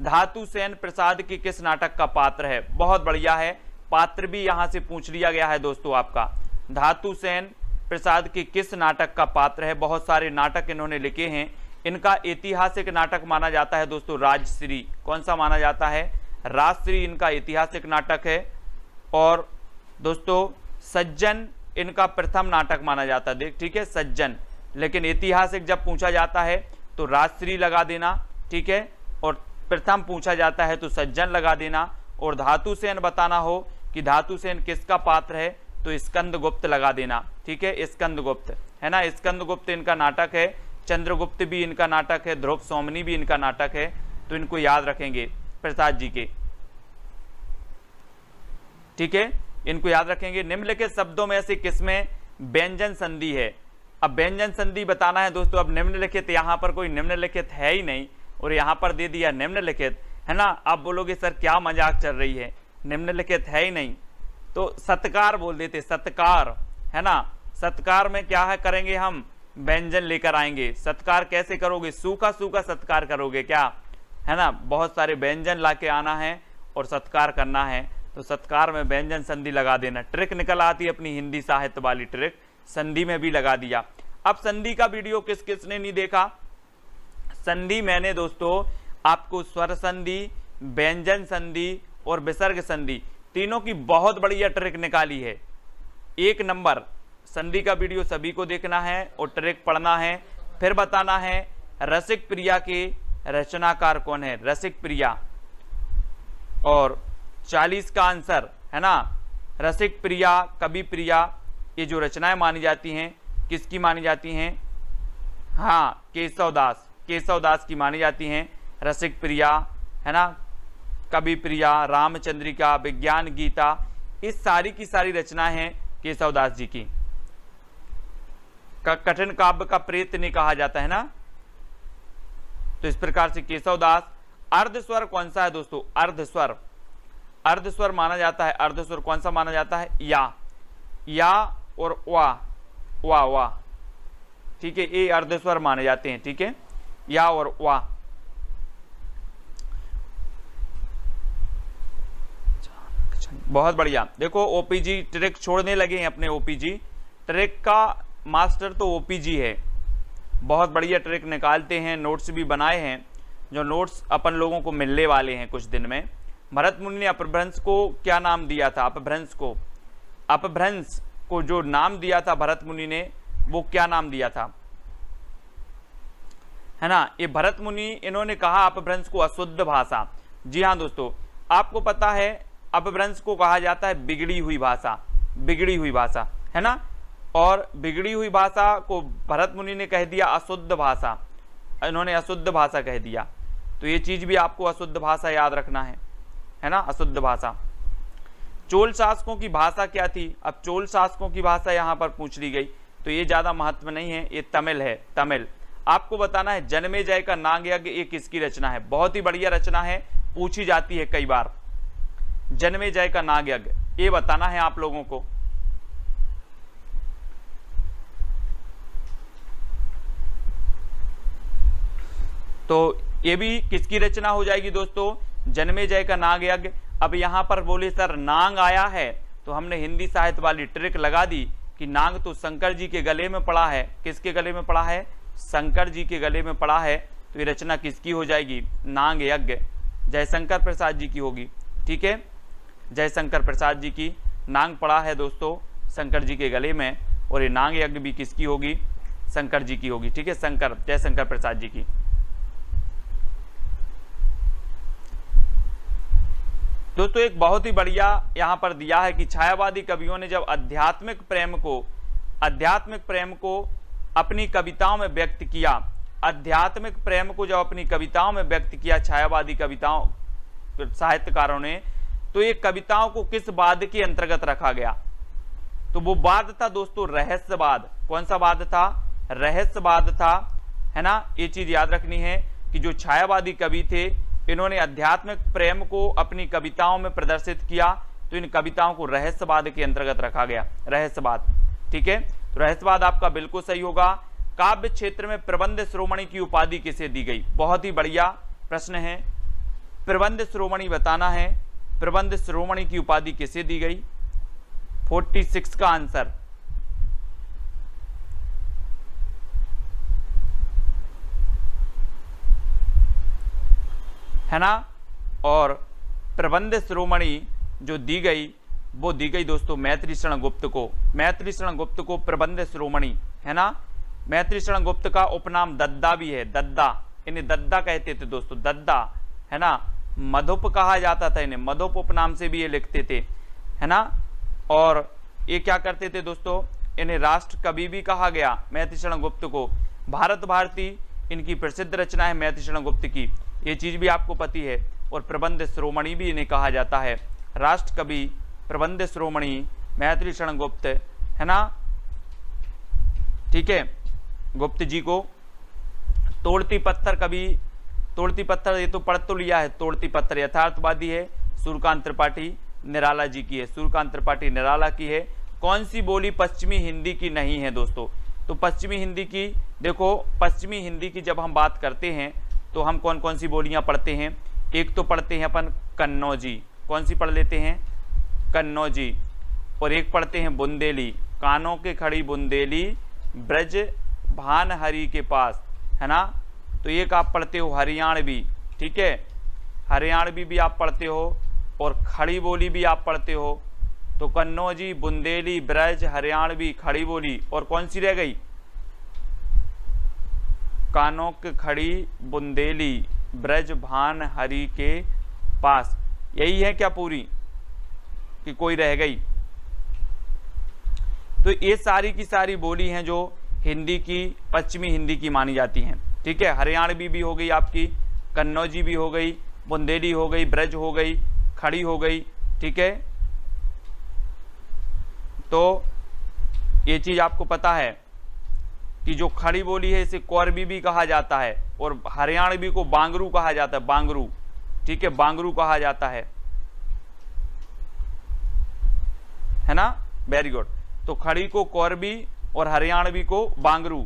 धातु सेन प्रसाद की किस नाटक का पात्र है? बहुत बढ़िया है, पात्र भी यहां से पूछ लिया गया है दोस्तों आपका। धातु सेन प्रसाद की किस नाटक का पात्र है? बहुत सारे नाटक इन्होंने लिखे हैं। इनका ऐतिहासिक नाटक माना जाता है दोस्तों राजश्री। कौन सा माना जाता है? राजश्री इनका ऐतिहासिक नाटक है। और दोस्तों सज्जन इनका प्रथम नाटक माना जाता है, ठीक है, सज्जन। लेकिन ऐतिहासिक जब पूछा जाता है तो राजश्री लगा देना, ठीक है, और प्रथम पूछा जाता है तो सज्जन लगा देना। और धातुसेन बताना हो कि धातुसेन किसका पात्र है तो स्कंदगुप्त लगा देना, ठीक है, स्कंदगुप्त है ना। स्कंदगुप्त इनका नाटक है, चंद्रगुप्त भी इनका नाटक है, ध्रुव सोमनी भी इनका नाटक है। तो इनको याद रखेंगे प्रसाद जी के, ठीक है, इनको याद रखेंगे। निम्नलिखित शब्दों में से किसमें व्यंजन संधि है? अब व्यंजन संधि बताना है दोस्तों। अब निम्नलिखित, यहां पर कोई निम्नलिखित है ही नहीं और यहां पर दे दिया निम्नलिखित, है ना। आप बोलोगे सर क्या मजाक चल रही है, निम्नलिखित है ही नहीं, तो सत्कार बोल देते, सत्कार, है ना। सत्कार में क्या है करेंगे हम? व्यंजन लेकर आएंगे। सत्कार कैसे करोगे? सूखा सूखा सत्कार करोगे क्या, है ना। बहुत सारे व्यंजन ला के आना है और सत्कार करना है, तो सत्कार में व्यंजन संधि लगा देना। ट्रिक निकल आती है अपनी हिंदी साहित्य वाली ट्रिक, संधि में भी लगा दिया। अब संधि का वीडियो किस किसने नहीं देखा? संधि मैंने दोस्तों आपको स्वर संधि, व्यंजन संधि और विसर्ग संधि तीनों की बहुत बढ़िया ट्रिक निकाली है। एक नंबर संधि का वीडियो सभी को देखना है और ट्रिक पढ़ना है। फिर बताना है रसिक प्रिया के रचनाकार कौन है, रसिक प्रिया। और 40 का आंसर, है ना। रसिक प्रिया, कवि प्रिया, ये जो रचनाएं मानी जाती हैं किसकी मानी जाती हैं? हाँ, केशवदास, केशवदास की मानी जाती हैं। रसिक प्रिया, है ना, कवि प्रिया, रामचंद्रिका, विज्ञान गीता, इस सारी की सारी रचनाएं हैं केशवदास जी की। कठिन काव्य का प्रेत नहीं कहा जाता है ना। तो इस प्रकार से केशवदास। अर्धस्वर कौन सा है दोस्तों? अर्धस्वर, अर्धस्वर माना जाता है। अर्धस्वर कौन सा माना जाता है? या और वा, ठीक है, ये अर्धस्वर माने जाते हैं, ठीक है, या और वा। बहुत बढ़िया। देखो ओपीजी ट्रिक छोड़ने लगे हैं अपने। ओपीजी ट्रिक का मास्टर तो ओपीजी है, बहुत बढ़िया ट्रिक निकालते हैं, नोट्स भी बनाए हैं, जो नोट्स अपन लोगों को मिलने वाले हैं कुछ दिन में। भरत मुनि ने अपभ्रंश को क्या नाम दिया था? अपभ्रंश को जो नाम दिया था भरत मुनि ने, वो क्या नाम दिया था, है ना। ये भरत मुनि, इन्होंने कहा अपभ्रंश को अशुद्ध भाषा। जी हाँ दोस्तों, आपको पता है अपभ्रंश को कहा जाता है बिगड़ी हुई भाषा, बिगड़ी हुई भाषा, है ना। और बिगड़ी हुई भाषा को भरत मुनि ने कह दिया अशुद्ध भाषा, इन्होंने अशुद्ध भाषा कह दिया। तो ये चीज भी आपको अशुद्ध भाषा याद रखना है ना, अशुद्ध भाषा। चोल शासकों की भाषा क्या थी? अब चोल शासकों की भाषा यहां पर पूछ ली गई, तो ये ज्यादा महत्व नहीं है, ये तमिल है, तमिल। आपको बताना है जन्मेजय का नाग यज्ञ ये किसकी रचना है? बहुत ही बढ़िया रचना है, पूछी जाती है कई बार। जन्मेजय का नाग यज्ञ, ये बताना है आप लोगों को। तो ये भी किसकी रचना हो जाएगी दोस्तों? जन्मेजय का नाग यज्ञ। अब यहां पर बोले सर नांग आया है, तो हमने हिंदी साहित्य वाली ट्रिक लगा दी कि नांग तो शंकर जी के गले में पड़ा है। किसके गले में पड़ा है? शंकर जी के गले में पड़ा है। तो ये रचना किसकी हो जाएगी? नांग यज्ञ जयशंकर प्रसाद जी की होगी, ठीक है, जयशंकर प्रसाद जी की। नांग पड़ा है दोस्तों शंकर जी के गले में, और ये नांग यज्ञ भी किसकी होगी? शंकर जी की होगी, ठीक है, शंकर, जयशंकर प्रसाद जी की। दोस्तों एक बहुत ही बढ़िया यहां पर दिया है कि छायावादी कवियों ने जब आध्यात्मिक प्रेम को अपनी कविताओं में व्यक्त किया, आध्यात्मिक प्रेम को जब अपनी कविताओं में व्यक्त किया छायावादी कविताओं साहित्यकारों ने, तो ये कविताओं को किस वाद के अंतर्गत रखा गया? तो वो वाद था दोस्तों रहस्यवाद। कौन सा वाद था? रहस्यवाद था, है ना। ये चीज याद रखनी है कि जो छायावादी कवि थे, इन्होंने आध्यात्मिक प्रेम को अपनी कविताओं में प्रदर्शित किया, तो इन कविताओं को रहस्यवाद के अंतर्गत रखा गया, रहस्यवाद, ठीक है। तो रहस्यवाद आपका बिल्कुल सही होगा। काव्य क्षेत्र में प्रबंध शिरोमणि की उपाधि किसे दी गई? बहुत ही बढ़िया प्रश्न है। प्रबंध शिरोमणि बताना है, प्रबंध शिरोमणि की उपाधि किसे दी गई? 46 का आंसर है ना। और प्रबंध शिरोमणि जो दी गई वो दी गई दोस्तों मैथिली शरण गुप्त को। मैथिली शरण गुप्त को प्रबंध शिरोमणि, है ना। मैथिली शरण गुप्त का उपनाम दद्दा भी है, दद्दा, इन्हें दद्दा कहते थे दोस्तों, दद्दा, है ना। मधुप कहा जाता था इन्हें, मधुप उपनाम से भी ये लिखते थे, है ना। और ये क्या करते थे दोस्तों, इन्हें राष्ट्र कवि भी कहा गया मैथिली शरण गुप्त को। भारत भारती इनकी प्रसिद्ध रचना है मैथिली शरण गुप्त की, ये चीज भी आपको पती है। और प्रबंध शिरोमणि भी इन्हें कहा जाता है, राष्ट्र कवि, प्रबंध शिरोमणि, मैथिली शरण गुप्त, है ना। ठीक है, गुप्त जी को। तोड़ती पत्थर कवि, तोड़ती पत्थर ये तो पढ़ तो लिया है, तोड़ती पत्थर यथार्थवादी है, सूर्यकांत त्रिपाठी निराला जी की है, सूर्यकांत त्रिपाठी निराला की है। कौन सी बोली पश्चिमी हिंदी की नहीं है दोस्तों? तो पश्चिमी हिंदी की, देखो पश्चिमी हिंदी की जब हम बात करते हैं तो हम कौन कौन सी बोलियां पढ़ते हैं? एक तो पढ़ते हैं अपन कन्नौजी, कौन सी पढ़ लेते हैं? कन्नौजी। और एक पढ़ते हैं बुंदेली, कानों के खड़ी बुंदेली ब्रज भान हरि के पास, है ना। तो एक आप पढ़ते हो हरियाणवी, ठीक है, हरियाणवी भी आप पढ़ते हो और खड़ी बोली भी आप पढ़ते हो। तो कन्नौजी, बुंदेली, ब्रज, हरियाणवी, खड़ी बोली, और कौन सी रह गई? कानों की खड़ी बुंदेली ब्रज भान हरि के पास। यही है क्या पूरी, कि कोई रह गई? तो ये सारी की सारी बोली हैं जो हिंदी की, पश्चिमी हिंदी की मानी जाती हैं, ठीक है। हरियाणवी भी हो गई आपकी, कन्नौजी भी हो गई, बुंदेली हो गई, ब्रज हो गई, खड़ी हो गई, ठीक है। तो ये चीज आपको पता है कि जो खड़ी बोली है इसे कौरवी भी कहा जाता है, और हरियाणवी को बांगरू कहा जाता है, बांगरू, ठीक है, बांगरू कहा जाता है ना। Very good. तो खड़ी को कौरवी और हरियाणवी को बांगरू।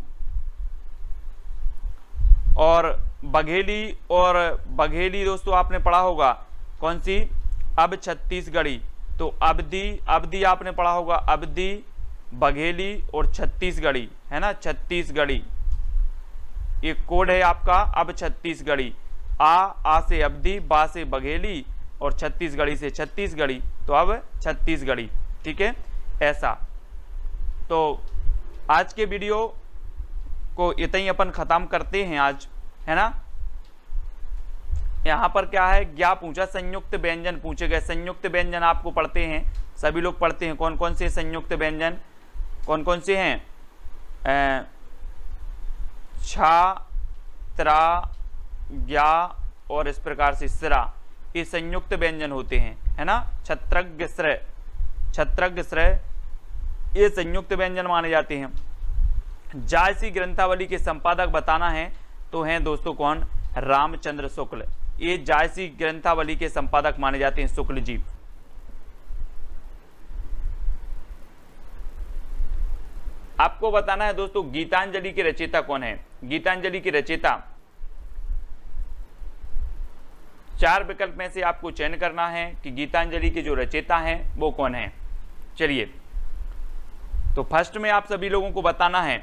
और बघेली, और बघेली दोस्तों आपने पढ़ा होगा, कौन सी? अब छत्तीसगढ़ी। तो अवधी, अवधी आपने पढ़ा होगा, अवधी, बघेली और छत्तीसगढ़ी, है ना। छत्तीसगढ़ी एक कोड है आपका, अब छत्तीसगढ़ी। आ से अवधी, बा से बघेली और छत्तीसगढ़ी से छत्तीसगढ़ी, तो अब छत्तीसगढ़ी, ठीक है। ऐसा। तो आज के वीडियो को इतना ही अपन खत्म करते हैं आज, है ना। यहां पर क्या है, क्या पूछा? संयुक्त व्यंजन पूछे गए। संयुक्त व्यंजन आपको पढ़ते हैं, सभी लोग पढ़ते हैं। कौन कौन से संयुक्त व्यंजन, कौन कौन से हैं? छा, त्रा, ज्ञा और इस प्रकार से स्रा, ये संयुक्त व्यंजन होते हैं, है ना। छत्रज्ञ श्रय, छत्रज्ञ श्रय, ये संयुक्त व्यंजन माने जाते हैं। जायसी ग्रंथावली के संपादक बताना है तो हैं दोस्तों कौन? रामचंद्र शुक्ल। ये जायसी ग्रंथावली के संपादक माने जाते हैं, शुक्ल जी। आपको बताना है दोस्तों गीतांजलि के रचयिता कौन है? गीतांजलि के रचयिता, 4 विकल्प में से आपको चयन करना है कि गीतांजलि के जो रचयिता हैं वो कौन है। चलिए, तो फर्स्ट में आप सभी लोगों को बताना है,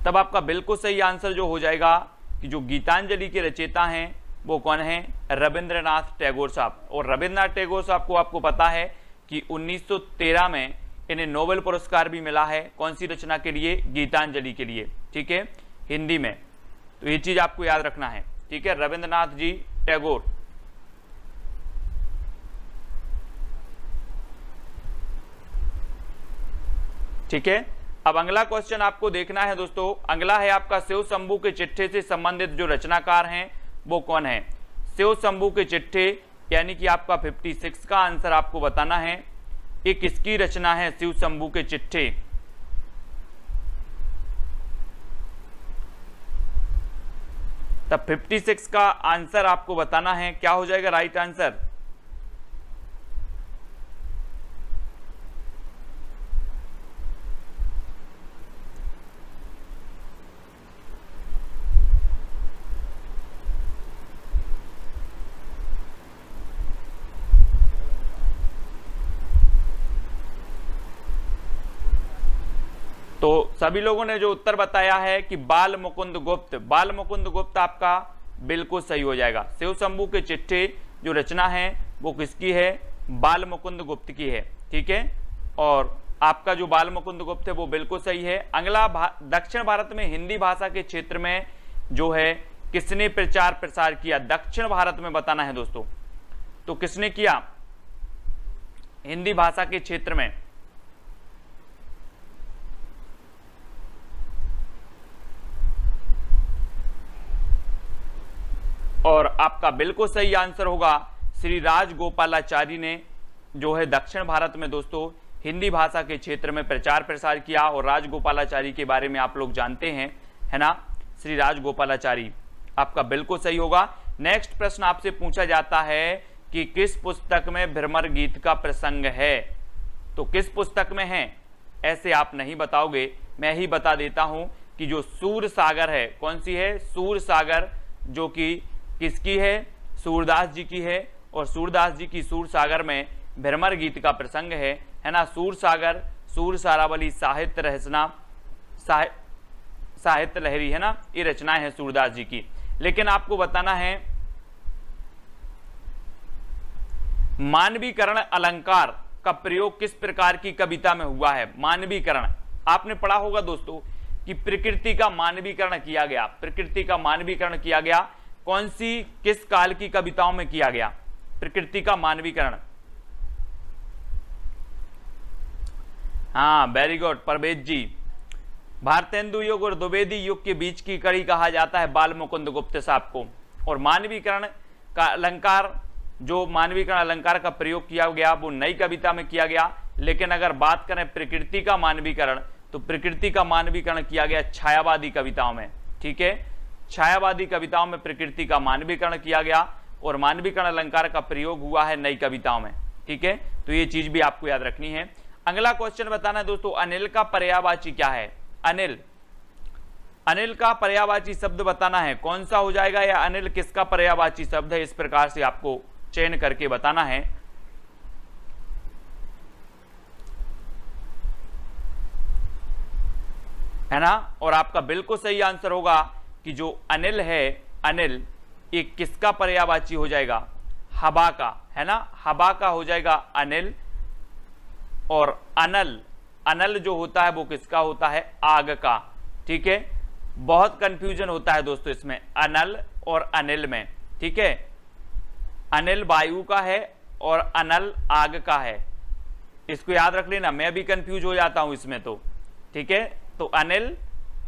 तब आपका बिल्कुल सही आंसर जो हो जाएगा कि जो गीतांजलि के रचयिता हैं वो कौन है? रविंद्रनाथ टैगोर साहब। और रविंद्रनाथ टैगोर साहब को आपको पता है कि 1913 में इन्हें नोबेल पुरस्कार भी मिला है। कौन सी रचना के लिए? गीतांजलि के लिए, ठीक है, हिंदी में। तो ये चीज आपको याद रखना है, ठीक है, रविंद्रनाथ जी टैगोर। ठीक है। अब अगला क्वेश्चन आपको देखना है दोस्तों, अगला है आपका शिव शंभू के चिट्ठे से संबंधित जो रचनाकार हैं वो कौन है? शिव शंभू के चिट्ठे यानी कि आपका 56 का आंसर आपको बताना है। ये किसकी रचना है शिव शंभू के चिट्ठे? तब 56 का आंसर आपको बताना है, क्या हो जाएगा राइट आंसर? तो सभी लोगों ने जो उत्तर बताया है कि बाल मुकुंद गुप्त, बाल मुकुंद गुप्त आपका बिल्कुल सही हो जाएगा। शिव शंभू के चिट्ठे जो रचना है वो किसकी है? बाल मुकुंद गुप्त की है। ठीक है, और आपका जो बाल मुकुंद गुप्त है वो बिल्कुल सही है। अगला दक्षिण भारत में हिंदी भाषा के क्षेत्र में जो है किसने प्रचार प्रसार किया? दक्षिण भारत में बताना है दोस्तों, तो किसने किया हिंदी भाषा के क्षेत्र में? और आपका बिल्कुल सही आंसर होगा श्री राजगोपालाचारी ने जो है दक्षिण भारत में दोस्तों हिंदी भाषा के क्षेत्र में प्रचार प्रसार किया। और राजगोपालाचारी के बारे में आप लोग जानते हैं, है ना, श्री राजगोपालाचारी आपका बिल्कुल सही होगा। नेक्स्ट प्रश्न आपसे पूछा जाता है कि किस पुस्तक में भ्रमर गीत का प्रसंग है? तो किस पुस्तक में है ऐसे आप नहीं बताओगे, मैं ही बता देता हूं कि जो सूर सागर है, कौन सी है? सूर सागर, जो कि किसकी है? सूरदास जी की है। और सूरदास जी की सूर सागर में भ्रमर गीत का प्रसंग है ना। सूर सागर, सूर सारावली, साहित्य रचना, साहित्य लहरी, है ना, ये रचनाएं हैं सूरदास जी की। लेकिन आपको बताना है मानवीकरण अलंकार का प्रयोग किस प्रकार की कविता में हुआ है? मानवीकरण आपने पढ़ा होगा दोस्तों कि प्रकृति का मानवीकरण किया गया, प्रकृति का मानवीकरण किया गया। कौन सी, किस काल की कविताओं में किया गया प्रकृति का मानवीकरण? हाँ, वेरी गुड परवेज जी। भारतेंदु युग और द्विवेदी युग के बीच की कड़ी कहा जाता है बाल मुकुंद गुप्त साहब को। और मानवीकरण का अलंकार, जो मानवीकरण अलंकार का प्रयोग किया गया वो नई कविता में किया गया। लेकिन अगर बात करें प्रकृति का मानवीकरण, तो प्रकृति का मानवीकरण किया गया छायावादी कविताओं में। ठीक है, छायावादी कविताओं में प्रकृति का मानवीकरण किया गया और मानवीकरण अलंकार का प्रयोग हुआ है नई कविताओं में। ठीक है, तो ये चीज भी आपको याद रखनी है। अगला क्वेश्चन बताना है दोस्तों, अनिल का पर्यायवाची क्या है? अनिल, अनिल का पर्यायवाची शब्द बताना है, कौन सा हो जाएगा? या अनिल किसका पर्यायवाची शब्द है? इस प्रकार से आपको चयन करके बताना है। ना, और आपका बिल्कुल सही आंसर होगा कि जो अनिल है, अनिल एक किसका पर्यायवाची हो जाएगा? हवा का, है ना, हवा का हो जाएगा अनिल। और अनल, अनल जो होता है वो किसका होता है? आग का। ठीक है, बहुत कंफ्यूजन होता है दोस्तों इसमें अनल और अनिल में। ठीक है, अनिल वायु का है और अनल आग का है, इसको याद रख लेना, मैं भी कंफ्यूज हो जाता हूं इसमें तो। ठीक है, तो अनिल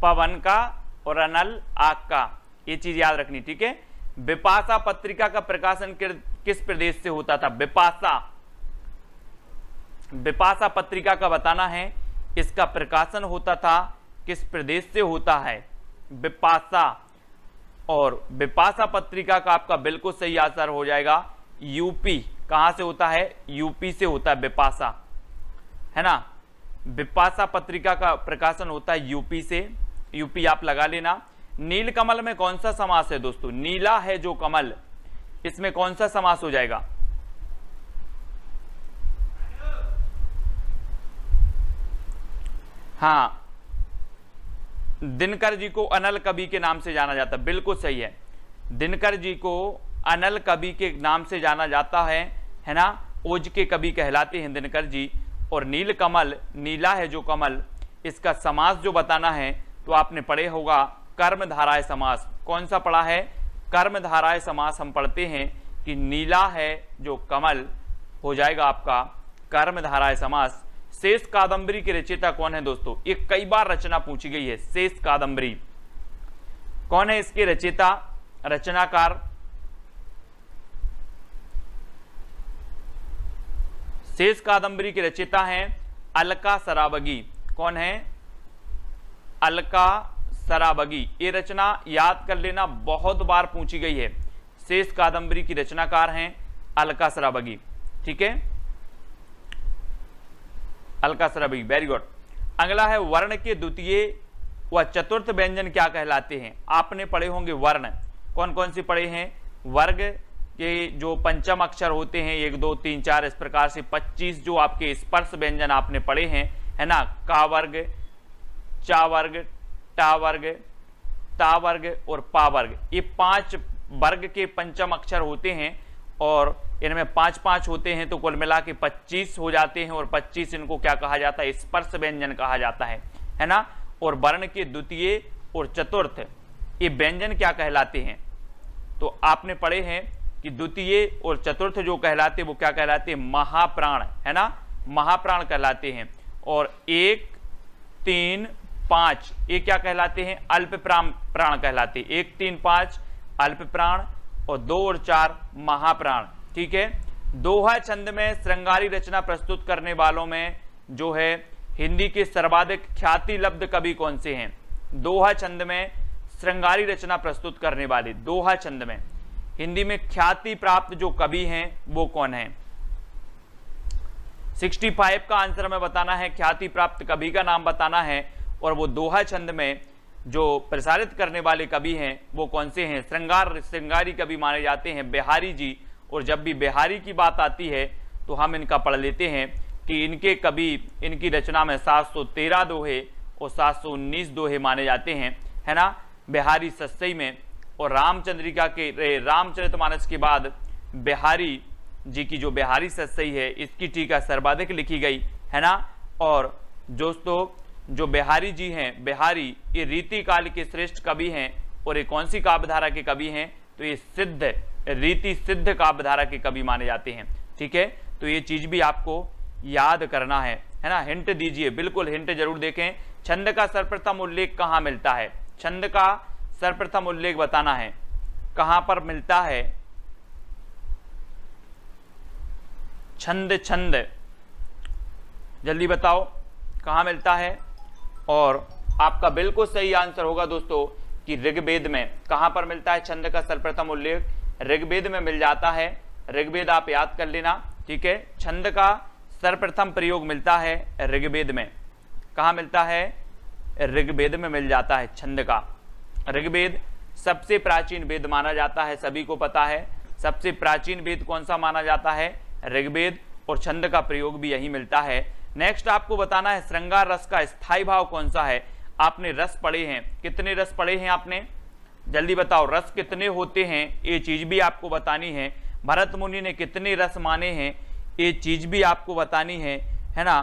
पवन का और अनल आग का, ये चीज याद रखनी। ठीक है, बिपाशा पत्रिका का प्रकाशन किस प्रदेश से होता था? बिपाशा, बिपाशा पत्रिका का बताना है, इसका प्रकाशन होता था किस प्रदेश से होता है? बिपाशा। और बिपाशा पत्रिका का आपका बिल्कुल सही आंसर हो जाएगा यूपी। कहां से होता है? यूपी से होता है बिपाशा, है ना। बिपाशा पत्रिका का प्रकाशन होता है यूपी से, यूपी आप लगा लेना। नीलकमल में कौन सा समास है दोस्तों? नीला है जो कमल, इसमें कौन सा समास हो जाएगा? हाँ, दिनकर जी को अनल कवि के नाम से जाना जाता है, बिल्कुल सही है। दिनकर जी को अनल कवि के नाम से जाना जाता है ना, ओज के कवि कहलाते हैं दिनकर जी। और नीलकमल, नीला है जो कमल, इसका समास जो बताना है तो आपने पढ़े होगा कर्मधाराय समास। कौन सा पढ़ा है? कर्मधाराय समास हम पढ़ते हैं कि नीला है जो कमल हो जाएगा आपका कर्मधाराय समास। शेष कादंबरी के रचयिता कौन है दोस्तों? ये कई बार रचना पूछी गई है। शेष कादंबरी कौन है इसके रचयिता, रचनाकार? शेष कादंबरी के रचयिता हैं अलका सराबगी। कौन है? अलका सराबगी। ये रचना याद कर लेना, बहुत बार पूछी गई है। शेष कादंबरी की रचनाकार हैं अलका सराबगी। ठीक है, अलका सराबगी, वेरी गुड। अगला है वर्ण के द्वितीय व चतुर्थ व्यंजन क्या कहलाते हैं? आपने पढ़े होंगे वर्ण, कौन कौन से पढ़े हैं? वर्ग के जो पंचम अक्षर होते हैं 1 2 3 4 इस प्रकार से 25 जो आपके स्पर्श व्यंजन आपने पढ़े हैं, है ना। का वर्ग, चा वर्ग, टा वर्ग, ता वर्ग और पा वर्ग। ये 5 वर्ग के पंचम अक्षर होते हैं और इनमें 5-5 होते हैं, तो कुल मिला के 25 हो जाते हैं और 25 इनको क्या कहा जाता है? स्पर्श व्यंजन कहा जाता है ना। और वर्ण के द्वितीय और चतुर्थ ये व्यंजन क्या कहलाते हैं? तो आपने पढ़े हैं कि द्वितीय और चतुर्थ जो कहलाते वो क्या कहलाते हैं? महाप्राण, है ना, महाप्राण कहलाते हैं। और 1, 3, 5 ये क्या कहलाते हैं? अल्प प्राण कहलाते हैं। 1, 3, 5 अल्प प्राण और 2 और 4 महाप्राण। ठीक है। दोहा छंद में श्रृंगारी रचना प्रस्तुत करने वालों में जो है हिंदी के सर्वाधिक ख्याति लब्ध कवि कौन से हैं? दोहा छंद में श्रृंगारी रचना प्रस्तुत करने वाले, दोहा छंद में हिंदी में ख्याति प्राप्त जो कवि हैं वो कौन है? 65 का आंसर हमें बताना है, ख्याति प्राप्त कवि का नाम बताना है। और वो दोहा छंद में जो प्रसारित करने वाले कवि हैं वो कौन से हैं? श्रृंगारी कवि माने जाते हैं बिहारी जी। और जब भी बिहारी की बात आती है तो हम इनका पढ़ लेते हैं कि इनके कवि, इनकी रचना में 713 दोहे और 719 दोहे माने जाते हैं, है ना, बिहारी सस्सई में। और रामचंद्रिका के रामचरितमानस के बाद बिहारी जी की जो बिहारी सस्सई है इसकी टीका सर्वाधिक लिखी गई, है ना। और दोस्तों जो बिहारी जी हैं, बिहारी ये रीति काल के श्रेष्ठ कवि हैं। और ये कौन सी काव्यधारा के कवि हैं? तो ये सिद्ध, रीति सिद्ध काव्यधारा के कवि माने जाते हैं। ठीक है, तो ये चीज भी आपको याद करना है ना। हिंट दीजिए, बिल्कुल हिंट जरूर देखें। छंद का सर्वप्रथम उल्लेख कहाँ मिलता है? छंद का सर्वप्रथम उल्लेख बताना है, कहां पर मिलता है? छंद जल्दी बताओ कहां मिलता है? और आपका बिल्कुल सही आंसर होगा दोस्तों कि ऋग्वेद में। कहां पर मिलता है छंद का सर्वप्रथम उल्लेख? ऋग्वेद में मिल जाता है। ऋग्वेद आप याद कर लेना। ठीक है, छंद का सर्वप्रथम प्रयोग मिलता है ऋग्वेद में। कहां मिलता है? ऋग्वेद में मिल जाता है छंद का। ऋग्वेद सबसे प्राचीन वेद माना जाता है, सभी को पता है। सबसे प्राचीन वेद कौन सा माना जाता है? ऋग्वेद। और छंद का प्रयोग भी यही मिलता है। नेक्स्ट आपको बताना है श्रृंगार रस का स्थायी भाव कौन सा है? आपने रस पढ़े हैं, कितने रस पढ़े हैं आपने? जल्दी बताओ, रस कितने होते हैं? ये चीज भी आपको बतानी है। भरत मुनि ने कितने रस माने हैं? ये चीज भी आपको बतानी है ना।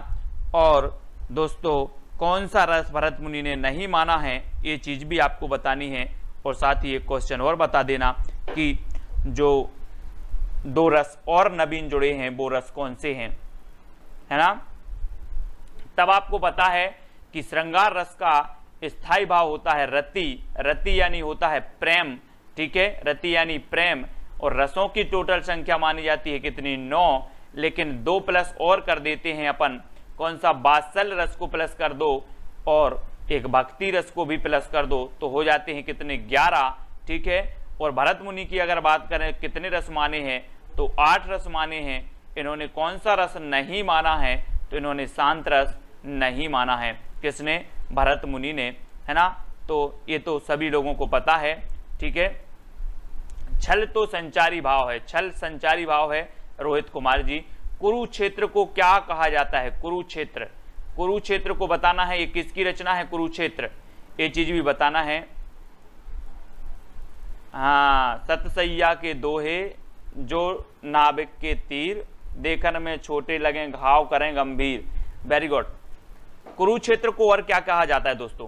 और दोस्तों कौन सा रस भरत मुनि ने नहीं माना है? ये चीज भी आपको बतानी है। और साथ ही एक क्वेश्चन और बता देना कि जो 2 रस और नवीन जुड़े हैं वो रस कौन से हैं, है ना। तब आपको पता है कि श्रृंगार रस का स्थायी भाव होता है रति। रति यानी होता है प्रेम। ठीक है, रति यानी प्रेम। और रसों की टोटल संख्या मानी जाती है कितनी? 9। लेकिन 2 प्लस और कर देते हैं अपन। कौन सा? वात्सल्य रस को प्लस कर दो और एक भक्ति रस को भी प्लस कर दो तो हो जाते हैं कितने? 11। ठीक है। और भरत मुनि की अगर बात करें कितने रस माने हैं तो 8 रस माने हैं। इन्होंने कौन सा रस नहीं माना है? तो इन्होंने शांत रस नहीं माना है। किसने? भरत मुनि ने, है ना। तो ये तो सभी लोगों को पता है। ठीक है, छल तो संचारी भाव है, छल संचारी भाव है। रोहित कुमार जी, कुरुक्षेत्र को क्या कहा जाता है? कुरुक्षेत्र, कुरुक्षेत्र को बताना है। ये किसकी रचना है? कुरुक्षेत्र। ये चीज भी बताना है। हाँ, सतसैया के दोहे जो नाविक के तीर, देखन में छोटे लगे घाव करें गंभीर। Very good. कुरुक्षेत्र को और क्या कहा जाता है दोस्तों?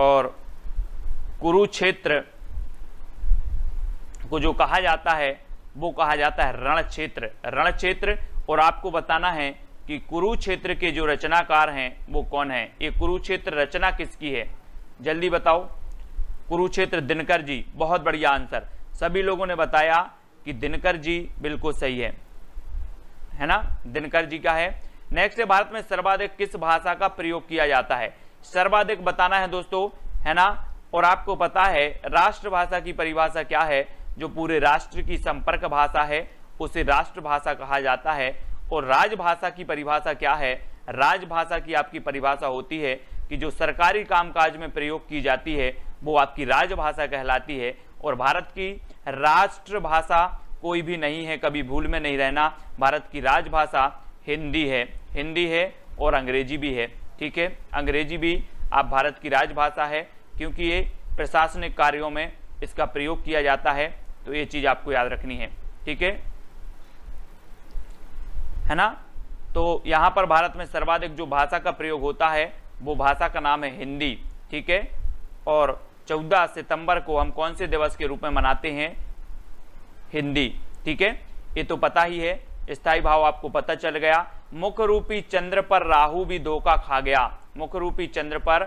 और कुरुक्षेत्र को जो कहा जाता है वो कहा जाता है रण क्षेत्र। रण क्षेत्र। और आपको बताना है कि कुरुक्षेत्र के जो रचनाकार हैं वो कौन है? ये कुरुक्षेत्र रचना किसकी है? जल्दी बताओ। कुरुक्षेत्र दिनकर जी। बहुत बढ़िया आंसर। सभी लोगों ने बताया कि दिनकर जी बिल्कुल सही है ना, दिनकर जी का है। नेक्स्ट है, भारत में सर्वाधिक किस भाषा का प्रयोग किया जाता है? सर्वाधिक बताना है दोस्तों, है ना। और आपको पता है राष्ट्रभाषा की परिभाषा क्या है? जो पूरे राष्ट्र की संपर्क भाषा है उसे राष्ट्रभाषा कहा जाता है। और राजभाषा की परिभाषा क्या है? राजभाषा की आपकी परिभाषा होती है कि जो सरकारी कामकाज में प्रयोग की जाती है वो आपकी राजभाषा कहलाती है। और भारत की राष्ट्रभाषा कोई भी नहीं है, कभी भूल में नहीं रहना। भारत की राजभाषा हिंदी है, हिंदी है। और अंग्रेजी भी है। ठीक है, अंग्रेजी भी आप भारत की राजभाषा है, क्योंकि ये प्रशासनिक कार्यों में इसका प्रयोग किया जाता है, तो ये चीज आपको याद रखनी है। ठीक है ना। तो यहाँ पर भारत में सर्वाधिक जो भाषा का प्रयोग होता है वो भाषा का नाम है हिंदी। ठीक है, और 14 सितंबर को हम कौन से दिवस के रूप में मनाते हैं? हिंदी। ठीक है, ये तो पता ही है। स्थायी भाव आपको पता चल गया। मुख रूपी चंद्र पर राहु भी धोखा खा गया। मुख रूपी चंद्र पर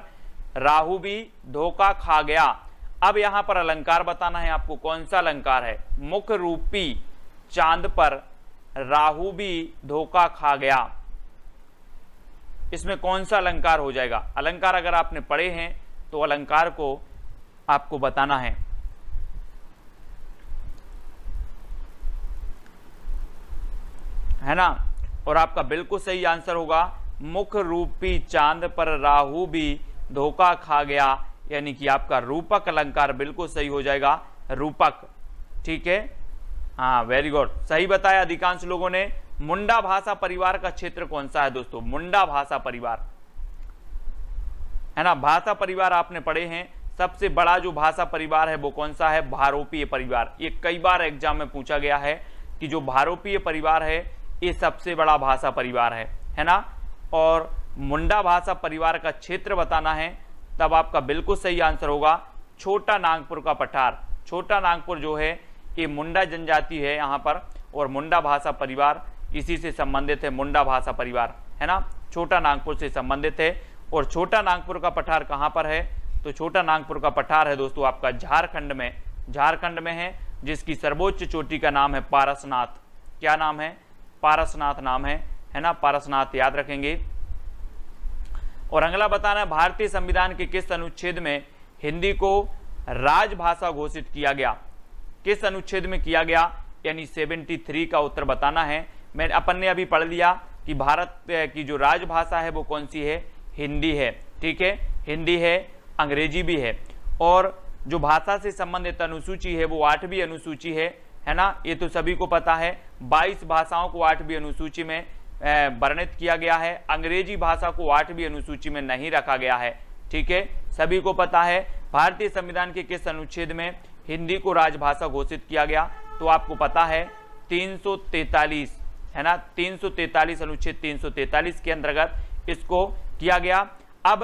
राहु भी धोखा खा गया। अब यहां पर अलंकार बताना है आपको, कौन सा अलंकार है? मुख रूपी चांद पर राहु भी धोखा खा गया। इसमें कौन सा अलंकार हो जाएगा? अलंकार अगर आपने पढ़े हैं तो अलंकार को आपको बताना है ना। और आपका बिल्कुल सही आंसर होगा मुख रूपी चांद पर राहु भी धोखा खा गया, यानी कि आपका रूपक अलंकार बिल्कुल सही हो जाएगा, रूपक। ठीक है, हाँ वेरी गुड, सही बताया अधिकांश लोगों ने। मुंडा भाषा परिवार का क्षेत्र कौन सा है दोस्तों? मुंडा भाषा परिवार है ना। भाषा परिवार आपने पढ़े हैं। सबसे बड़ा जो भाषा परिवार है वो कौन सा है? भारोपीय परिवार। ये कई बार एग्जाम में पूछा गया है कि जो भारोपीय परिवार है ये सबसे बड़ा भाषा परिवार है ना। और मुंडा भाषा परिवार का क्षेत्र बताना है, तब आपका बिल्कुल सही आंसर होगा छोटा नागपुर का पठार। छोटा नागपुर जो है ये मुंडा जनजाति है यहाँ पर, और मुंडा भाषा परिवार इसी से संबंधित है। मुंडा भाषा परिवार है ना, छोटा नागपुर से संबंधित है। और छोटा नागपुर का पठार कहाँ पर है? तो छोटा नागपुर का पठार है दोस्तों आपका झारखंड में। झारखंड में है, जिसकी सर्वोच्च चोटी का नाम है पारसनाथ। क्या नाम है? पारसनाथ नाम है ना, पारसनाथ याद रखेंगे। और अगला बताना है भारतीय संविधान के किस अनुच्छेद में हिंदी को राजभाषा घोषित किया गया? किस अनुच्छेद में किया गया? यानी 73 का उत्तर बताना है। मैंने अपन ने अभी पढ़ लिया कि भारत की जो राजभाषा है वो कौन सी है? हिंदी है। ठीक है, हिंदी है, अंग्रेजी भी है। और जो भाषा से संबंधित अनुसूची है वो 8वीं अनुसूची है ना, ये तो सभी को पता है। 22 भाषाओं को 8वीं अनुसूची में वर्णित किया गया है। अंग्रेजी भाषा को 8वीं अनुसूची में नहीं रखा गया है। ठीक है, सभी को पता है। भारतीय संविधान के किस अनुच्छेद में हिंदी को राजभाषा घोषित किया गया? तो आपको पता है 343 है ना, 343 अनुच्छेद 343 के अंतर्गत इसको किया गया। अब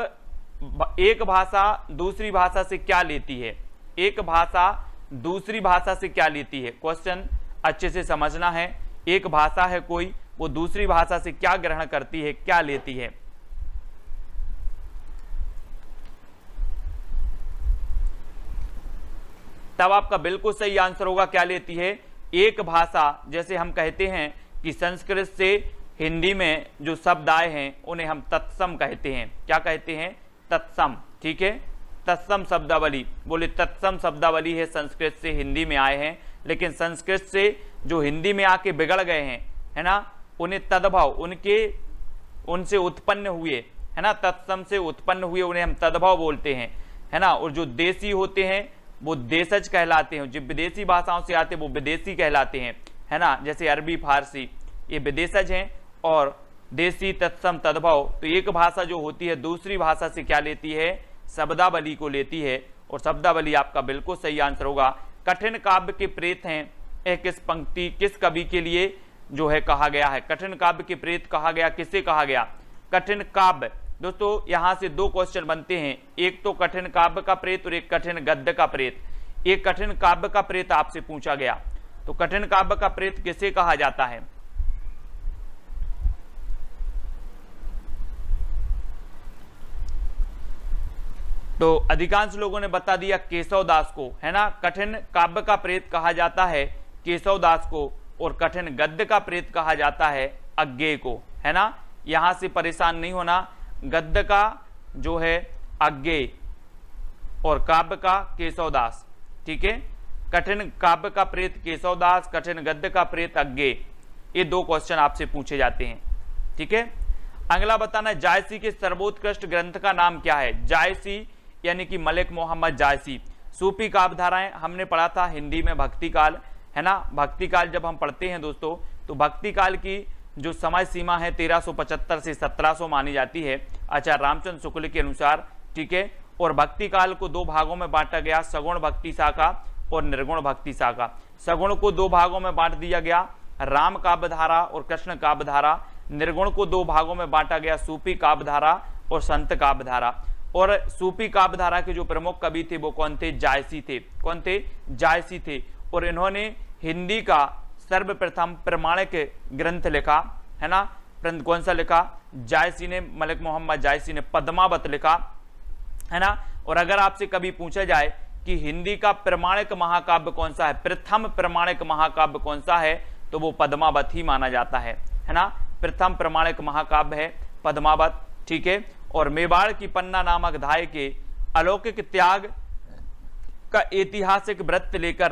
एक भाषा दूसरी भाषा से क्या लेती है? एक भाषा दूसरी भाषा से क्या लेती है? क्वेश्चन अच्छे से समझना है। एक भाषा है कोई, वो दूसरी भाषा से क्या ग्रहण करती है, क्या लेती है? तब आपका बिल्कुल सही आंसर होगा क्या लेती है? एक भाषा, जैसे हम कहते हैं कि संस्कृत से हिंदी में जो शब्द आए हैं उन्हें हम तत्सम कहते हैं। क्या कहते हैं? तत्सम। ठीक है, तत्सम शब्दावली, बोले तत्सम शब्दावली है, संस्कृत से हिंदी में आए हैं। लेकिन संस्कृत से जो हिंदी में आके बिगड़ गए हैं है ना, उन्हें तद्भव उनसे उत्पन्न हुए है ना, तत्सम से उत्पन्न हुए उन्हें हम तद्भव बोलते हैं है ना। और जो देसी होते हैं वो देशज कहलाते हैं। जो विदेशी भाषाओं से आते हैं वो विदेशी कहलाते हैं है ना, जैसे अरबी फारसी, ये विदेशज हैं। और देसी तत्सम तद्भव, तो एक भाषा जो होती है दूसरी भाषा से क्या लेती है? शब्दावली को लेती है। और शब्दावली आपका बिल्कुल सही आंसर होगा। कठिन काव्य के प्रेत हैं, यह किस पंक्ति किस कवि के लिए जो है कहा गया है? कठिन काव्य के प्रेत कहा गया, किसे कहा गया? कठिन काव्य। दोस्तों यहां से दो क्वेश्चन बनते हैं, एक तो कठिन काव्य का प्रेत और एक कठिन गद्य का प्रेत। एक कठिन काव्य का प्रेत आपसे पूछा गया, तो कठिन काव्य का प्रेत किसे कहा जाता है? तो अधिकांश लोगों ने बता दिया केशवदास को है ना। कठिन काव्य का प्रेत कहा जाता है केशवदास को, और कठिन गद्य का प्रेत कहा जाता है अज्ञेय को है ना। यहां से परेशान नहीं होना, गद्य का जो है अज्ञेय और काव्य का केशवदास। ठीक है, कठिन काव्य का प्रेत केशवदास, कठिन गद्य का प्रेत अज्ञेय, ये दो क्वेश्चन आपसे पूछे जाते हैं। ठीक है, अगला बताना है जायसी के सर्वोत्कृष्ट ग्रंथ का नाम क्या है? जायसी यानी कि मलिक मोहम्मद जायसी। सूफी काव्यधाराएं हमने पढ़ा था हिंदी में भक्ति काल है ना। भक्ति काल जब हम पढ़ते हैं दोस्तों, तो भक्ति काल की जो समय सीमा है 1375 से 1700 मानी जाती है आचार्य रामचंद्र शुक्ल के अनुसार, ठीक है। और भक्ति काल को दो भागों में बांटा गया, सगुण भक्ति शाखा और निर्गुण भक्ति शाखा। सगुण को दो भागों में बांट दिया गया, राम काव्य धारा और कृष्ण काव्य धारा। निर्गुण को दो भागों में बांटा गया, सूफी काव्य धारा और संत काव्य धारा। और सूफी काव्य धारा के जो प्रमुख कवि थे वो कौन थे? जायसी थे। कौन थे? जायसी थे। और इन्होंने हिंदी का सर्वप्रथम प्रमाणिक ग्रंथ लिखा, है ना। ग्रंथ कौन सा लिखा? जायसी ने, मलिक मोहम्मद जायसी ने पद्मावत लिखा, है ना। और अगर आपसे कभी पूछा जाए कि हिंदी का प्रमाणिक महाकाव्य कौन सा है, प्रथम प्रमाणिक महाकाव्य कौन सा है, तो वो पद्मावत ही माना जाता है ना। प्रथम प्रमाणिक महाकाव्य है पद्मावत, ठीक है। और मेवाड़ की पन्ना नामक धाय के अलौकिक त्याग का ऐतिहासिक वृत्त लेकर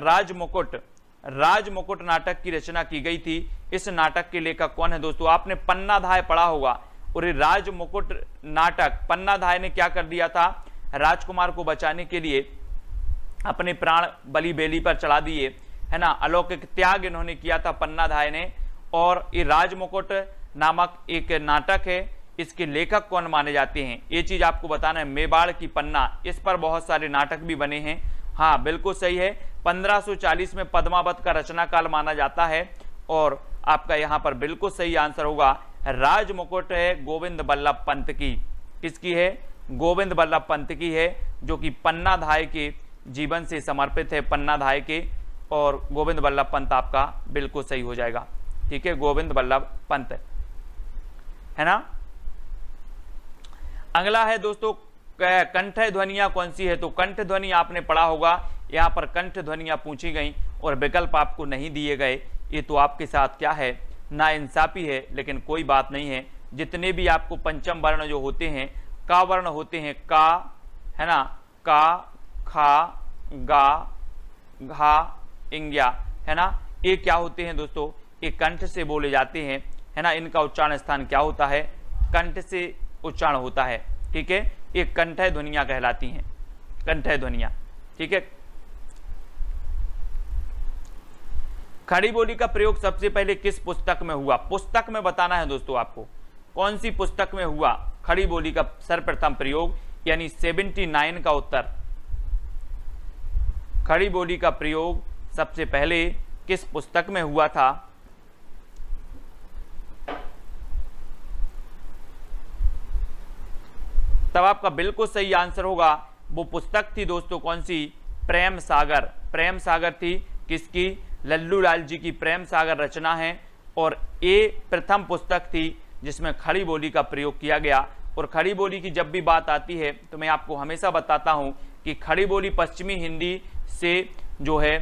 राजमुकुट नाटक की रचना की गई थी। इस नाटक के लेखक कौन है दोस्तों? आपने पन्ना धाय पढ़ा होगा। और राजमुकुट नाटक, पन्ना धाय ने क्या कर दिया था? राजकुमार को बचाने के लिए अपने प्राण बलि बेली पर चढ़ा दिए, है ना। अलौकिक त्याग इन्होंने किया था पन्ना धाय ने। और ये राजमुकुट नामक एक नाटक है, इसके लेखक कौन माने जाते हैं, ये चीज आपको बताना है। मेवाड़ की पन्ना, इस पर बहुत सारे नाटक भी बने हैं। हाँ बिल्कुल सही है, 1540 में पद्मावत का रचना काल माना जाता है। और आपका यहाँ पर बिल्कुल सही आंसर होगा राजमुकुट है गोविंद बल्लभ पंत की। किसकी है? गोविंद बल्लभ पंत की है, जो कि पन्ना धाय के जीवन से समर्पित है, पन्ना धाय के। और गोविंद बल्लभ पंत आपका बिल्कुल सही हो जाएगा, ठीक है, गोविंद बल्लभ पंत, है ना। अगला है दोस्तों कंठ ध्वनियां कौन सी है? तो कंठ ध्वनि आपने पढ़ा होगा, यहाँ पर कंठ ध्वनियां पूछी गई और विकल्प आपको नहीं दिए गए। ये तो आपके साथ क्या है? नाइंसाफी है, लेकिन कोई बात नहीं है। जितने भी आपको पंचम वर्ण जो होते हैं, का वर्ण होते हैं, का, है ना, का, खा, गा, घा, इंग्या, है ना, ये क्या होते हैं दोस्तों? ये कंठ से बोले जाते हैं, है ना। इनका उच्चारण स्थान क्या होता है? कंठ से उच्चारण होता है, ठीक है। ये कंठय ध्वनियां कहलाती हैं, कंठय ध्वनियां, ठीक है। खड़ी बोली का प्रयोग सबसे पहले किस पुस्तक में हुआ? पुस्तक में बताना है दोस्तों आपको, कौन सी पुस्तक में हुआ खड़ी बोली का सर्वप्रथम प्रयोग, यानी 79 का उत्तर। खड़ी बोली का प्रयोग सबसे पहले किस पुस्तक में हुआ था? तब आपका बिल्कुल सही आंसर होगा, वो पुस्तक थी दोस्तों कौन सी? प्रेम सागर। प्रेम सागर थी किसकी? लल्लू लाल जी की प्रेम सागर रचना है। और ये प्रथम पुस्तक थी जिसमें खड़ी बोली का प्रयोग किया गया। और खड़ी बोली की जब भी बात आती है तो मैं आपको हमेशा बताता हूं कि खड़ी बोली पश्चिमी हिंदी से जो है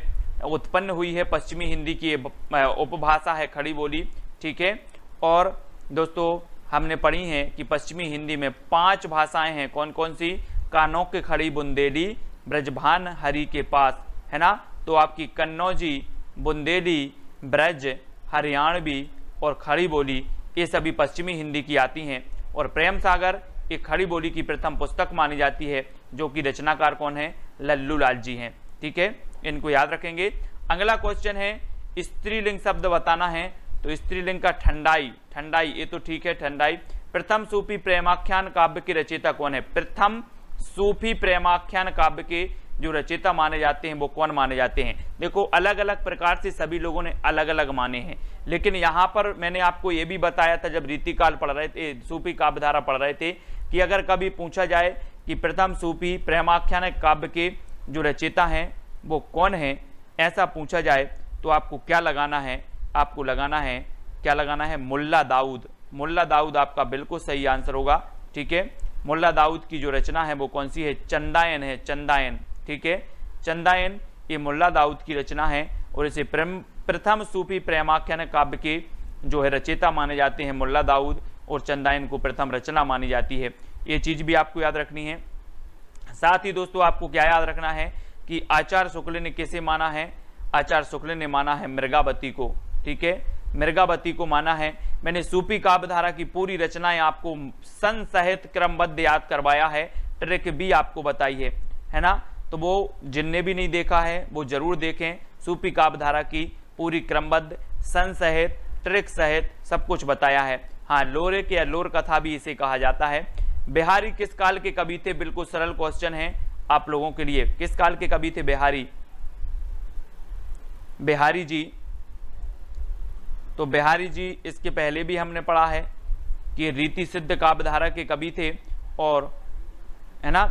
उत्पन्न हुई है, पश्चिमी हिंदी की उपभाषा है खड़ी बोली, ठीक है। और दोस्तों हमने पढ़ी है कि पश्चिमी हिंदी में 5 भाषाएं हैं, कौन कौन सी? कानों के खड़ी बुंदेली, ब्रजभान हरि के पास, है ना। तो आपकी कन्नौजी, बुंदेली, ब्रज, हरियाणवी और खड़ी बोली, ये सभी पश्चिमी हिंदी की आती हैं। और प्रेम सागर एक खड़ी बोली की प्रथम पुस्तक मानी जाती है, जो कि रचनाकार कौन है? लल्लू लाल जी हैं, ठीक है, इनको याद रखेंगे। अगला क्वेश्चन है स्त्रीलिंग शब्द बताना है। तो स्त्रीलिंग का ठंडाई, ठंडाई ये तो ठीक है, ठंडाई। प्रथम सूफी प्रेमाख्यान काव्य के रचयिता कौन है? प्रथम सूफी प्रेमाख्यान काव्य के जो रचयिता माने जाते हैं वो कौन माने जाते हैं? देखो अलग अलग प्रकार से सभी लोगों ने अलग अलग माने हैं, लेकिन यहाँ पर मैंने आपको ये भी बताया था जब रीतिकाल पढ़ रहे थे, सूफी काव्यधारा पढ़ रहे थे, कि अगर कभी पूछा जाए कि प्रथम सूफी प्रेमाख्यान काव्य के जो रचयिता हैं वो कौन है, ऐसा पूछा जाए तो आपको क्या लगाना है? आपको लगाना है, क्या लगाना है? मुल्ला दाऊद। मुल्ला दाऊद आपका बिल्कुल सही आंसर होगा, ठीक है। मुल्ला दाऊद की जो रचना है वो कौन सी है? चंदायन है, चंदायन, ठीक है। चंदायन ये मुल्ला दाऊद की रचना है। और इसे प्रथम सूफी प्रेमाख्यान काव्य के जो है रचयिता माने जाते हैं मुल्ला दाऊद, और चंदायन को प्रथम रचना मानी जाती है। ये चीज भी आपको याद रखनी है। साथ ही दोस्तों आपको क्या याद रखना है कि आचार्य शुक्ल ने किसे माना है? आचार्य शुक्ल ने माना है मृगावती को, ठीक है, मृगावती को माना है। मैंने सूफी काव्यधारा की पूरी रचनाएं आपको सन सहित क्रमबद्ध याद करवाया है, ट्रिक भी आपको बताई है ना। तो वो जिनने भी नहीं देखा है वो जरूर देखें, सूफी काव्यधारा की पूरी क्रमबद्ध सन सहित ट्रिक सहित सब कुछ बताया है। हाँ, लोरिक या लोर कथा भी इसे कहा जाता है। बिहारी किस काल के कवि थे? बिल्कुल सरल क्वेश्चन है आप लोगों के लिए। किस काल के कवि थे बिहारी? बिहारी जी, तो बिहारी जी इसके पहले भी हमने पढ़ा है कि रीति सिद्ध काव्यधारा के कवि थे और है ना,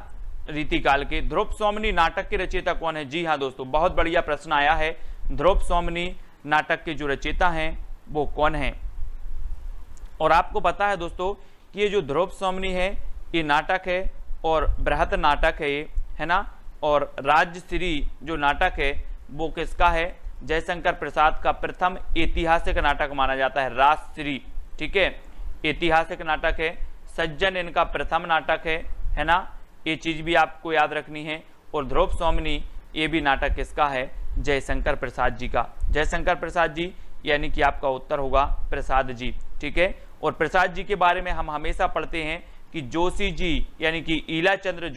रीति काल के। ध्रुव सौमनी नाटक के रचयिता कौन है? जी हाँ दोस्तों, बहुत बढ़िया प्रश्न आया है। ध्रुव सौमनी नाटक के जो रचयिता हैं वो कौन है? और आपको पता है दोस्तों कि ये जो ध्रुव सौमनी है ये नाटक है और बृहत नाटक है ये, है ना। और राजश्री जो नाटक है वो किसका है? जयशंकर प्रसाद का प्रथम ऐतिहासिक नाटक माना जाता है, राजश्री। ठीक है, ऐतिहासिक नाटक है। सज्जन इनका प्रथम नाटक है ना। ये चीज भी आपको याद रखनी है। और ध्रुव सौमनी ये भी नाटक किसका है? जयशंकर प्रसाद जी का। जयशंकर प्रसाद जी यानी कि आपका उत्तर होगा प्रसाद जी। ठीक है, और प्रसाद जी के बारे में हम हमेशा पढ़ते हैं कि जोशी जी यानी कि ईलाचंद्र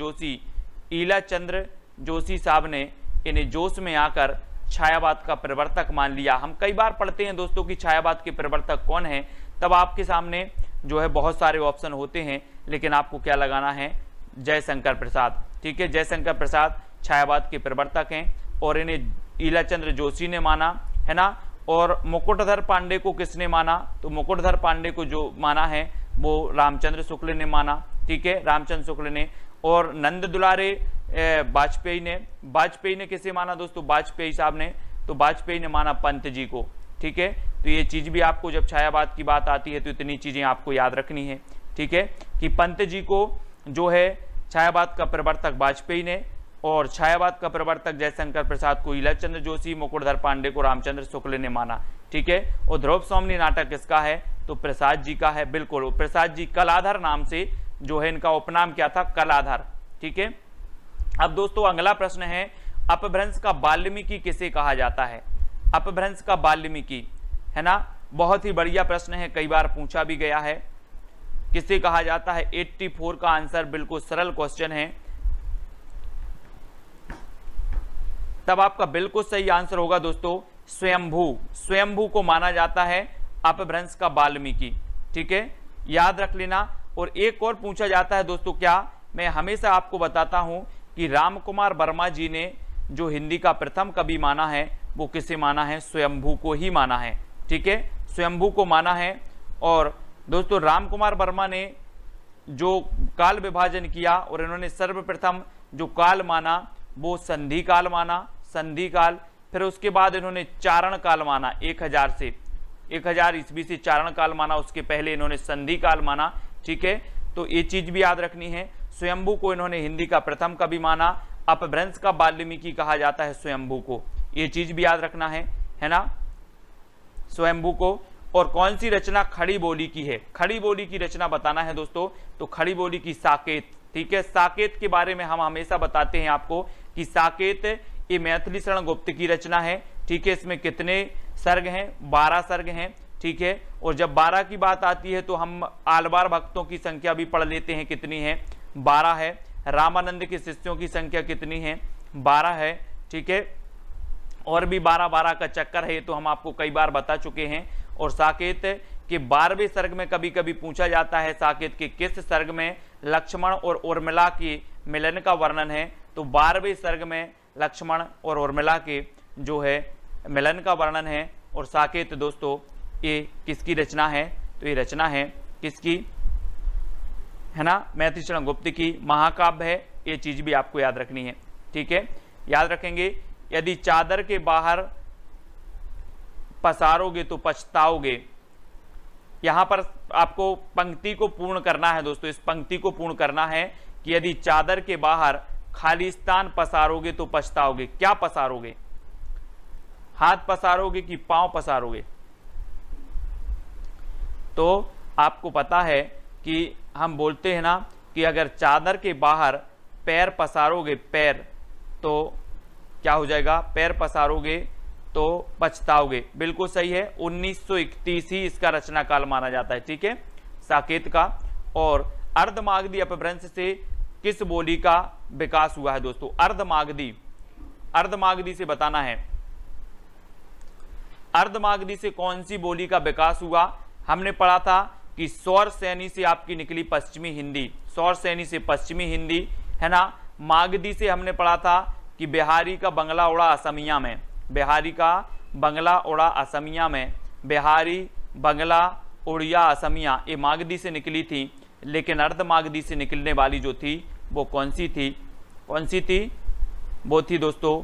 जोशी साहब ने इन्हें जोश में आकर छायावाद का प्रवर्तक मान लिया। हम कई बार पढ़ते हैं दोस्तों कि छायावाद के प्रवर्तक कौन है, तब आपके सामने जो है बहुत सारे ऑप्शन होते हैं, लेकिन आपको क्या लगाना है? जयशंकर प्रसाद। ठीक है, जयशंकर प्रसाद छायावाद के प्रवर्तक हैं और इन्हें ईलाचंद्र जोशी ने माना, है ना। और मुकुटधर पांडे को किसने माना? तो मुकुटधर पांडे को जो माना है वो रामचंद्र शुक्ल ने माना। ठीक है, रामचंद्र शुक्ल ने। और नंद दुलारे वाजपेयी ने किसे माना दोस्तों? वाजपेयी साहब ने। तो वाजपेयी ने माना पंत जी को। ठीक है, तो ये चीज भी आपको जब छायावाद की बात आती है तो इतनी चीजें आपको याद रखनी है। ठीक है, कि पंत जी को जो है छायावाद का प्रवर्तक वाजपेयी ने और छायावाद का प्रवर्तक जयशंकर प्रसाद को ईलाचंद्र जोशी, मुकुटधर पांडे को रामचंद्र शुक्ल ने माना। ठीक है, और ध्रुव सौमनी नाटक किसका है? तो प्रसाद जी का है। बिल्कुल, प्रसाद जी कलाधर नाम से जो है इनका उपनाम क्या था? कलाधर। ठीक है, अब दोस्तों अगला प्रश्न है, अपभ्रंश का वाल्मीकि किसे कहा जाता है? अपभ्रंश का वाल्मीकि, है ना। बहुत ही बढ़िया प्रश्न है, कई बार पूछा भी गया है। किसे कहा जाता है? 84 का आंसर, बिल्कुल सरल क्वेश्चन है। तब आपका बिल्कुल सही आंसर होगा दोस्तों स्वयंभू को माना जाता है अपभ्रंश का वाल्मीकि। ठीक है, याद रख लेना। और एक और पूछा जाता है दोस्तों, क्या मैं हमेशा आपको बताता हूं कि राम कुमार वर्मा जी ने जो हिंदी का प्रथम कवि माना है वो किसे माना है? स्वयंभू को ही माना है। ठीक है, स्वयंभू को माना है। और दोस्तों राम कुमार वर्मा ने जो काल विभाजन किया और इन्होंने सर्वप्रथम जो काल माना वो संधि काल माना, संधि काल। फिर उसके बाद इन्होंने चारण काल माना, 1000 ईस्वी से चारण काल माना, उसके पहले इन्होंने संधि काल माना। ठीक है, तो ये चीज भी याद रखनी है। स्वयंभू को इन्होंने हिंदी का प्रथम कवि माना, अपभ्रंश का वाल्मीकि कहा जाता है स्वयंभू को। ये चीज भी याद रखना है ना, स्वयंभू को। और कौन सी रचना खड़ी बोली की है? खड़ी बोली की रचना बताना है दोस्तों, तो खड़ी बोली की साकेत। ठीक है, साकेत के बारे में हम हमेशा बताते हैं आपको कि साकेत ये मैथिली शरण गुप्त की रचना है। ठीक है, इसमें कितने सर्ग हैं? 12 सर्ग हैं। ठीक है, और जब 12 की बात आती है तो हम आलवार भक्तों की संख्या भी पढ़ लेते हैं, कितनी है? 12 है। रामानंद के शिष्यों की संख्या कितनी है? 12 है। ठीक है, और भी 12 का चक्कर है, तो हम आपको कई बार बता चुके हैं। और साकेत के 12वें सर्ग में कभी कभी पूछा जाता है साकेत के किस सर्ग में लक्ष्मण और उर्मिला के मिलन का वर्णन है? तो 12वें सर्ग में लक्ष्मण और उर्मिला के जो है मिलन का वर्णन है। और साकेत दोस्तों ये किसकी रचना है? तो ये रचना है किसकी? है ना, मैथिली शरण गुप्त की महाकाव्य है। ये चीज भी आपको याद रखनी है। ठीक है, याद रखेंगे। यदि चादर के बाहर पसारोगे तो पछताओगे। यहां पर आपको पंक्ति को पूर्ण करना है दोस्तों, इस पंक्ति को पूर्ण करना है कि यदि चादर के बाहर खालिस्तान पसारोगे तो पछताओगे। क्या पसारोगे? हाथ पसारोगे कि पांव पसारोगे? तो आपको पता है कि हम बोलते हैं ना कि अगर चादर के बाहर पैर पसारोगे, पैर, तो क्या हो जाएगा? पैर पसारोगे तो पछताओगे। बिल्कुल सही है। 1931 ही इसका रचना काल माना जाता है। ठीक है, साकेत का। और अर्धमागधी अपभ्रंश से किस बोली का विकास हुआ है दोस्तों? अर्धमागधी से बताना है। अर्धमागधी से कौन सी बोली का विकास हुआ? हमने पढ़ा था कि सौर सैनी से आपकी निकली पश्चिमी हिंदी, सौर सैनी से पश्चिमी हिंदी, है ना। मागधी से हमने पढ़ा था कि बिहारी का बंगला उड़ा असमिया में, बिहारी का बंगला उड़ा असमिया में, बिहारी बंगला उड़िया असमिया, ये मागधी से निकली थी। लेकिन अर्धमागधी से निकलने वाली जो थी वो कौन सी थी? कौन सी थी? वो थी दोस्तों,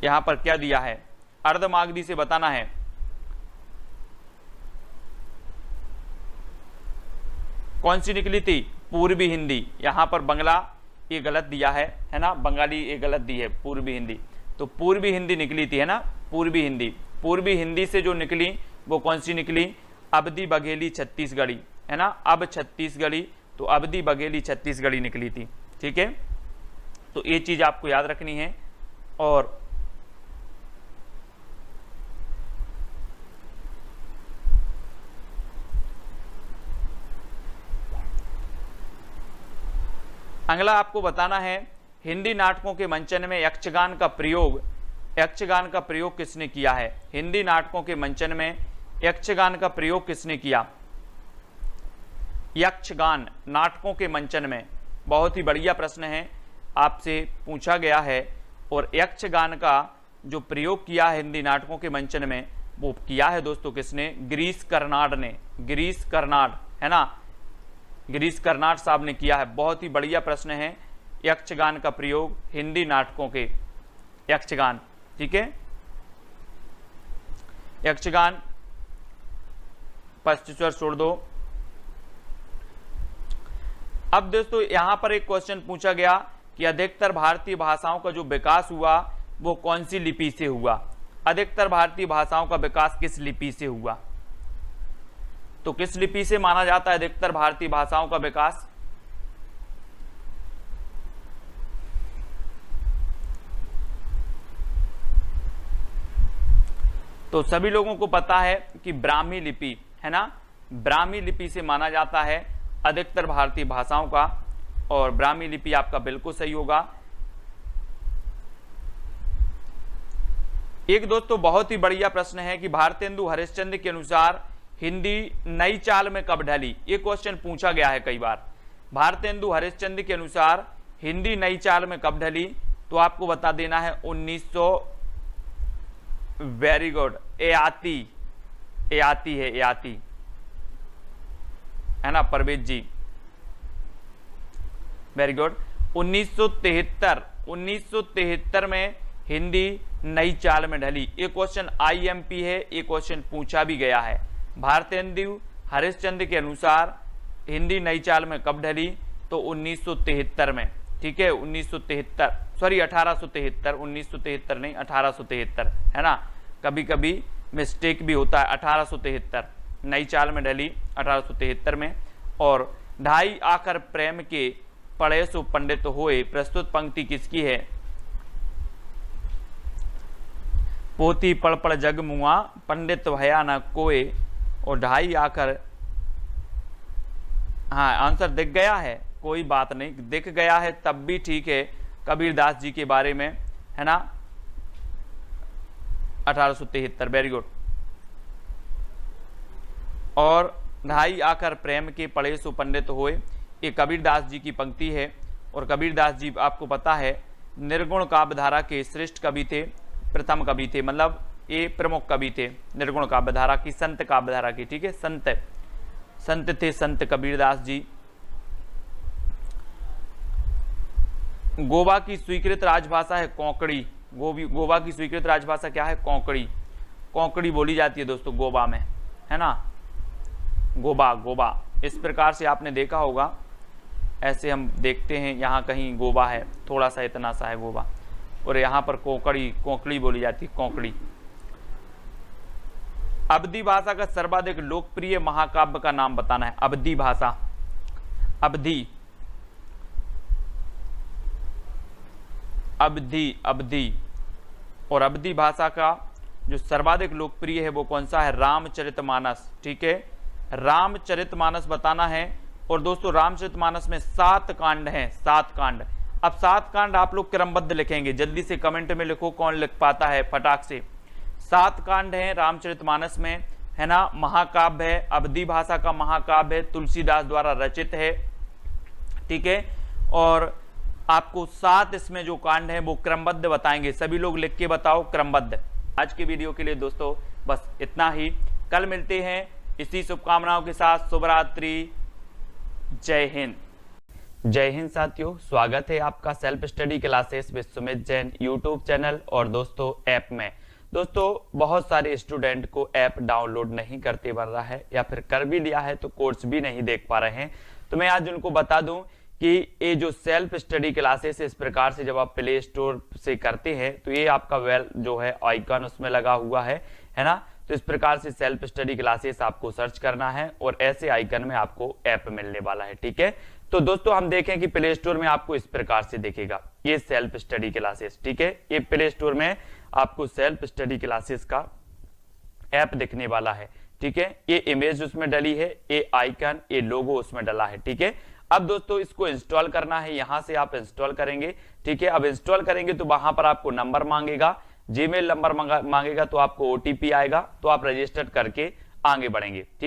यहां पर क्या दिया है, अर्धमागधी से बताना है। कौन सी निकली थी? पूर्वी हिंदी। यहां पर बंगला ये गलत दिया है ना, बंगाली ये गलत दी है, पूर्वी हिंदी। तो पूर्वी हिंदी निकली थी, है ना, पूर्वी हिंदी। पूर्वी हिंदी से जो निकली वो कौन सी निकली? अवधी बघेली छत्तीसगढ़ी, है ना, अब छत्तीसगढ़ी, तो अवधी बघेली छत्तीसगढ़ी निकली थी। ठीक है, तो ये चीज आपको याद रखनी है। और अगला आपको बताना है, हिंदी नाटकों के मंचन में यक्षगान का प्रयोग किसने किया है? हिंदी नाटकों के मंचन में यक्षगान का प्रयोग किसने किया? यक्षगान नाटकों के मंचन में, बहुत ही बढ़िया प्रश्न है, आपसे पूछा गया है। और यक्षगान का जो प्रयोग किया है हिंदी नाटकों के मंचन में, वो किया है दोस्तों किसने? गिरीश कर्नाड ने, गिरीश कर्नाड, है ना, गिरीश कर्नाड साहब ने किया है। बहुत ही बढ़िया प्रश्न है, यक्षगान का प्रयोग हिंदी नाटकों के, यक्षगान। ठीक है, यक्षगान पश्चेश्वर छोड़ दो। अब दोस्तों यहां पर एक क्वेश्चन पूछा गया कि अधिकतर भारतीय भाषाओं का जो विकास हुआ वो कौन सी लिपि से हुआ? अधिकतर भारतीय भाषाओं का विकास किस लिपि से हुआ? तो किस लिपि से माना जाता है अधिकतर भारतीय भाषाओं का विकास? तो सभी लोगों को पता है कि ब्राह्मी लिपि, है ना, ब्राह्मी लिपि से माना जाता है अधिकतर भारतीय भाषाओं का। और ब्राह्मी लिपि आपका बिल्कुल सही होगा। एक दोस्तों बहुत ही बढ़िया प्रश्न है कि भारतेंदु हरिश्चंद्र के अनुसार हिंदी नई चाल में कब ढली? ये क्वेश्चन पूछा गया है कई बार। भारतेंदु हरिश्चंद्र के अनुसार हिंदी नई चाल में कब ढली? तो आपको बता देना है 1900। वेरी गुड, ए आती है ना परवेज जी, वेरी गुड। 1973 में हिंदी नई चाल में ढली। ये क्वेश्चन आईएमपी है, ये क्वेश्चन पूछा भी गया है। भारतेंदु हरिश्चंद्र के अनुसार हिंदी नई चाल में कब ढली? तो 1973 में। ठीक है, 1973, सॉरी 1873, 1973 नहीं, 1873, है ना, कभी कभी मिस्टेक भी होता है। 1873 नई चाल में ढली, 1873 में। और ढाई आकर प्रेम के पढ़े सो पंडित होए, प्रस्तुत पंक्ति किसकी है? पोती पढ़ पढ़ जग मुआ, पंडित भया न कोय। और ढाई आकर, हाँ आंसर दिख गया है, कोई बात नहीं, दिख गया है तब भी ठीक है। कबीरदास जी के बारे में, है ना, 1873, वेरी गुड। और ढाई आकर प्रेम के पढ़े सो पंडित होए, ये कबीरदास जी की पंक्ति है। और कबीरदास जी आपको पता है निर्गुण काव्यधारा के श्रेष्ठ कवि थे, प्रथम कवि थे, मतलब ये प्रमुख कवि थे निर्गुण काव्यधारा की, संत काव्यधारा की। ठीक है, संत थे संत कबीरदास जी। गोवा की स्वीकृत राजभाषा है कोंकणी। गोवा की स्वीकृत राजभाषा क्या है? कोंकणी। कोंकणी बोली जाती है दोस्तों गोवा में, है ना, गोवा। इस प्रकार से आपने देखा होगा, ऐसे हम देखते हैं यहाँ कहीं गोवा है, थोड़ा सा इतना सा है गोवा, और यहाँ पर कोंकणी बोली जाती है, कोंकणी। अवधी भाषा का सर्वाधिक लोकप्रिय महाकाव्य का नाम बताना है। अवधी भाषा, अवधी और अवधी भाषा का जो सर्वाधिक लोकप्रिय है वो कौन सा है? रामचरितमानस। ठीक है, रामचरितमानस बताना है। और दोस्तों रामचरितमानस में 7 कांड हैं, 7 कांड। अब 7 कांड आप लोग क्रमबद्ध लिखेंगे, जल्दी से कमेंट में लिखो, कौन लिख पाता है फटाक से। 7 कांड हैं रामचरितमानस में, है ना। महाकाव्य है, अवधी भाषा का महाकाव्य है, तुलसीदास द्वारा रचित है, ठीक है। और आपको 7 इसमें जो कांड है वो क्रमबद्ध बताएंगे। सभी लोग लिख के बताओ क्रमबद्ध। आज की वीडियो के लिए दोस्तों बस इतना ही। कल मिलते हैं इसी शुभकामनाओं के साथ। शुभ रात्रि, जय हिंद। जय हिंद साथियों, स्वागत है आपका self study classes with Sumit Jain YouTube channel और दोस्तों ऐप में। दोस्तों बहुत सारे स्टूडेंट को ऐप डाउनलोड नहीं करते बन रहा है, या फिर कर भी लिया है तो कोर्स भी नहीं देख पा रहे हैं। तो मैं आज उनको बता दूं कि ये जो सेल्फ स्टडी क्लासेस इस प्रकार से जब आप प्ले स्टोर से करते हैं तो ये आपका वेल जो है आइकन उसमें लगा हुआ है ना। तो इस प्रकार से सेल्फ स्टडी क्लासेस आपको सर्च करना है और ऐसे आइकन में आपको ऐप मिलने वाला है, ठीक है। तो दोस्तों हम देखें कि प्ले स्टोर में आपको इस प्रकार से दिखेगा ये सेल्फ स्टडी क्लासेस, ठीक है। ये प्ले स्टोर में आपको सेल्फ स्टडी क्लासेस का ऐप दिखने वाला है, ठीक है। ये इमेज उसमें डली है, ये आइकन, ये लोगो उसमें डला है, ठीक है। अब दोस्तों इसको इंस्टॉल करना है, यहां से आप इंस्टॉल करेंगे, ठीक है। अब इंस्टॉल करेंगे तो वहां पर आपको नंबर मांगेगा, जीमेल नंबर मांगेगा, तो आपको ओटीपी आएगा, तो आप रजिस्टर करके आगे बढ़ेंगे, ठीक।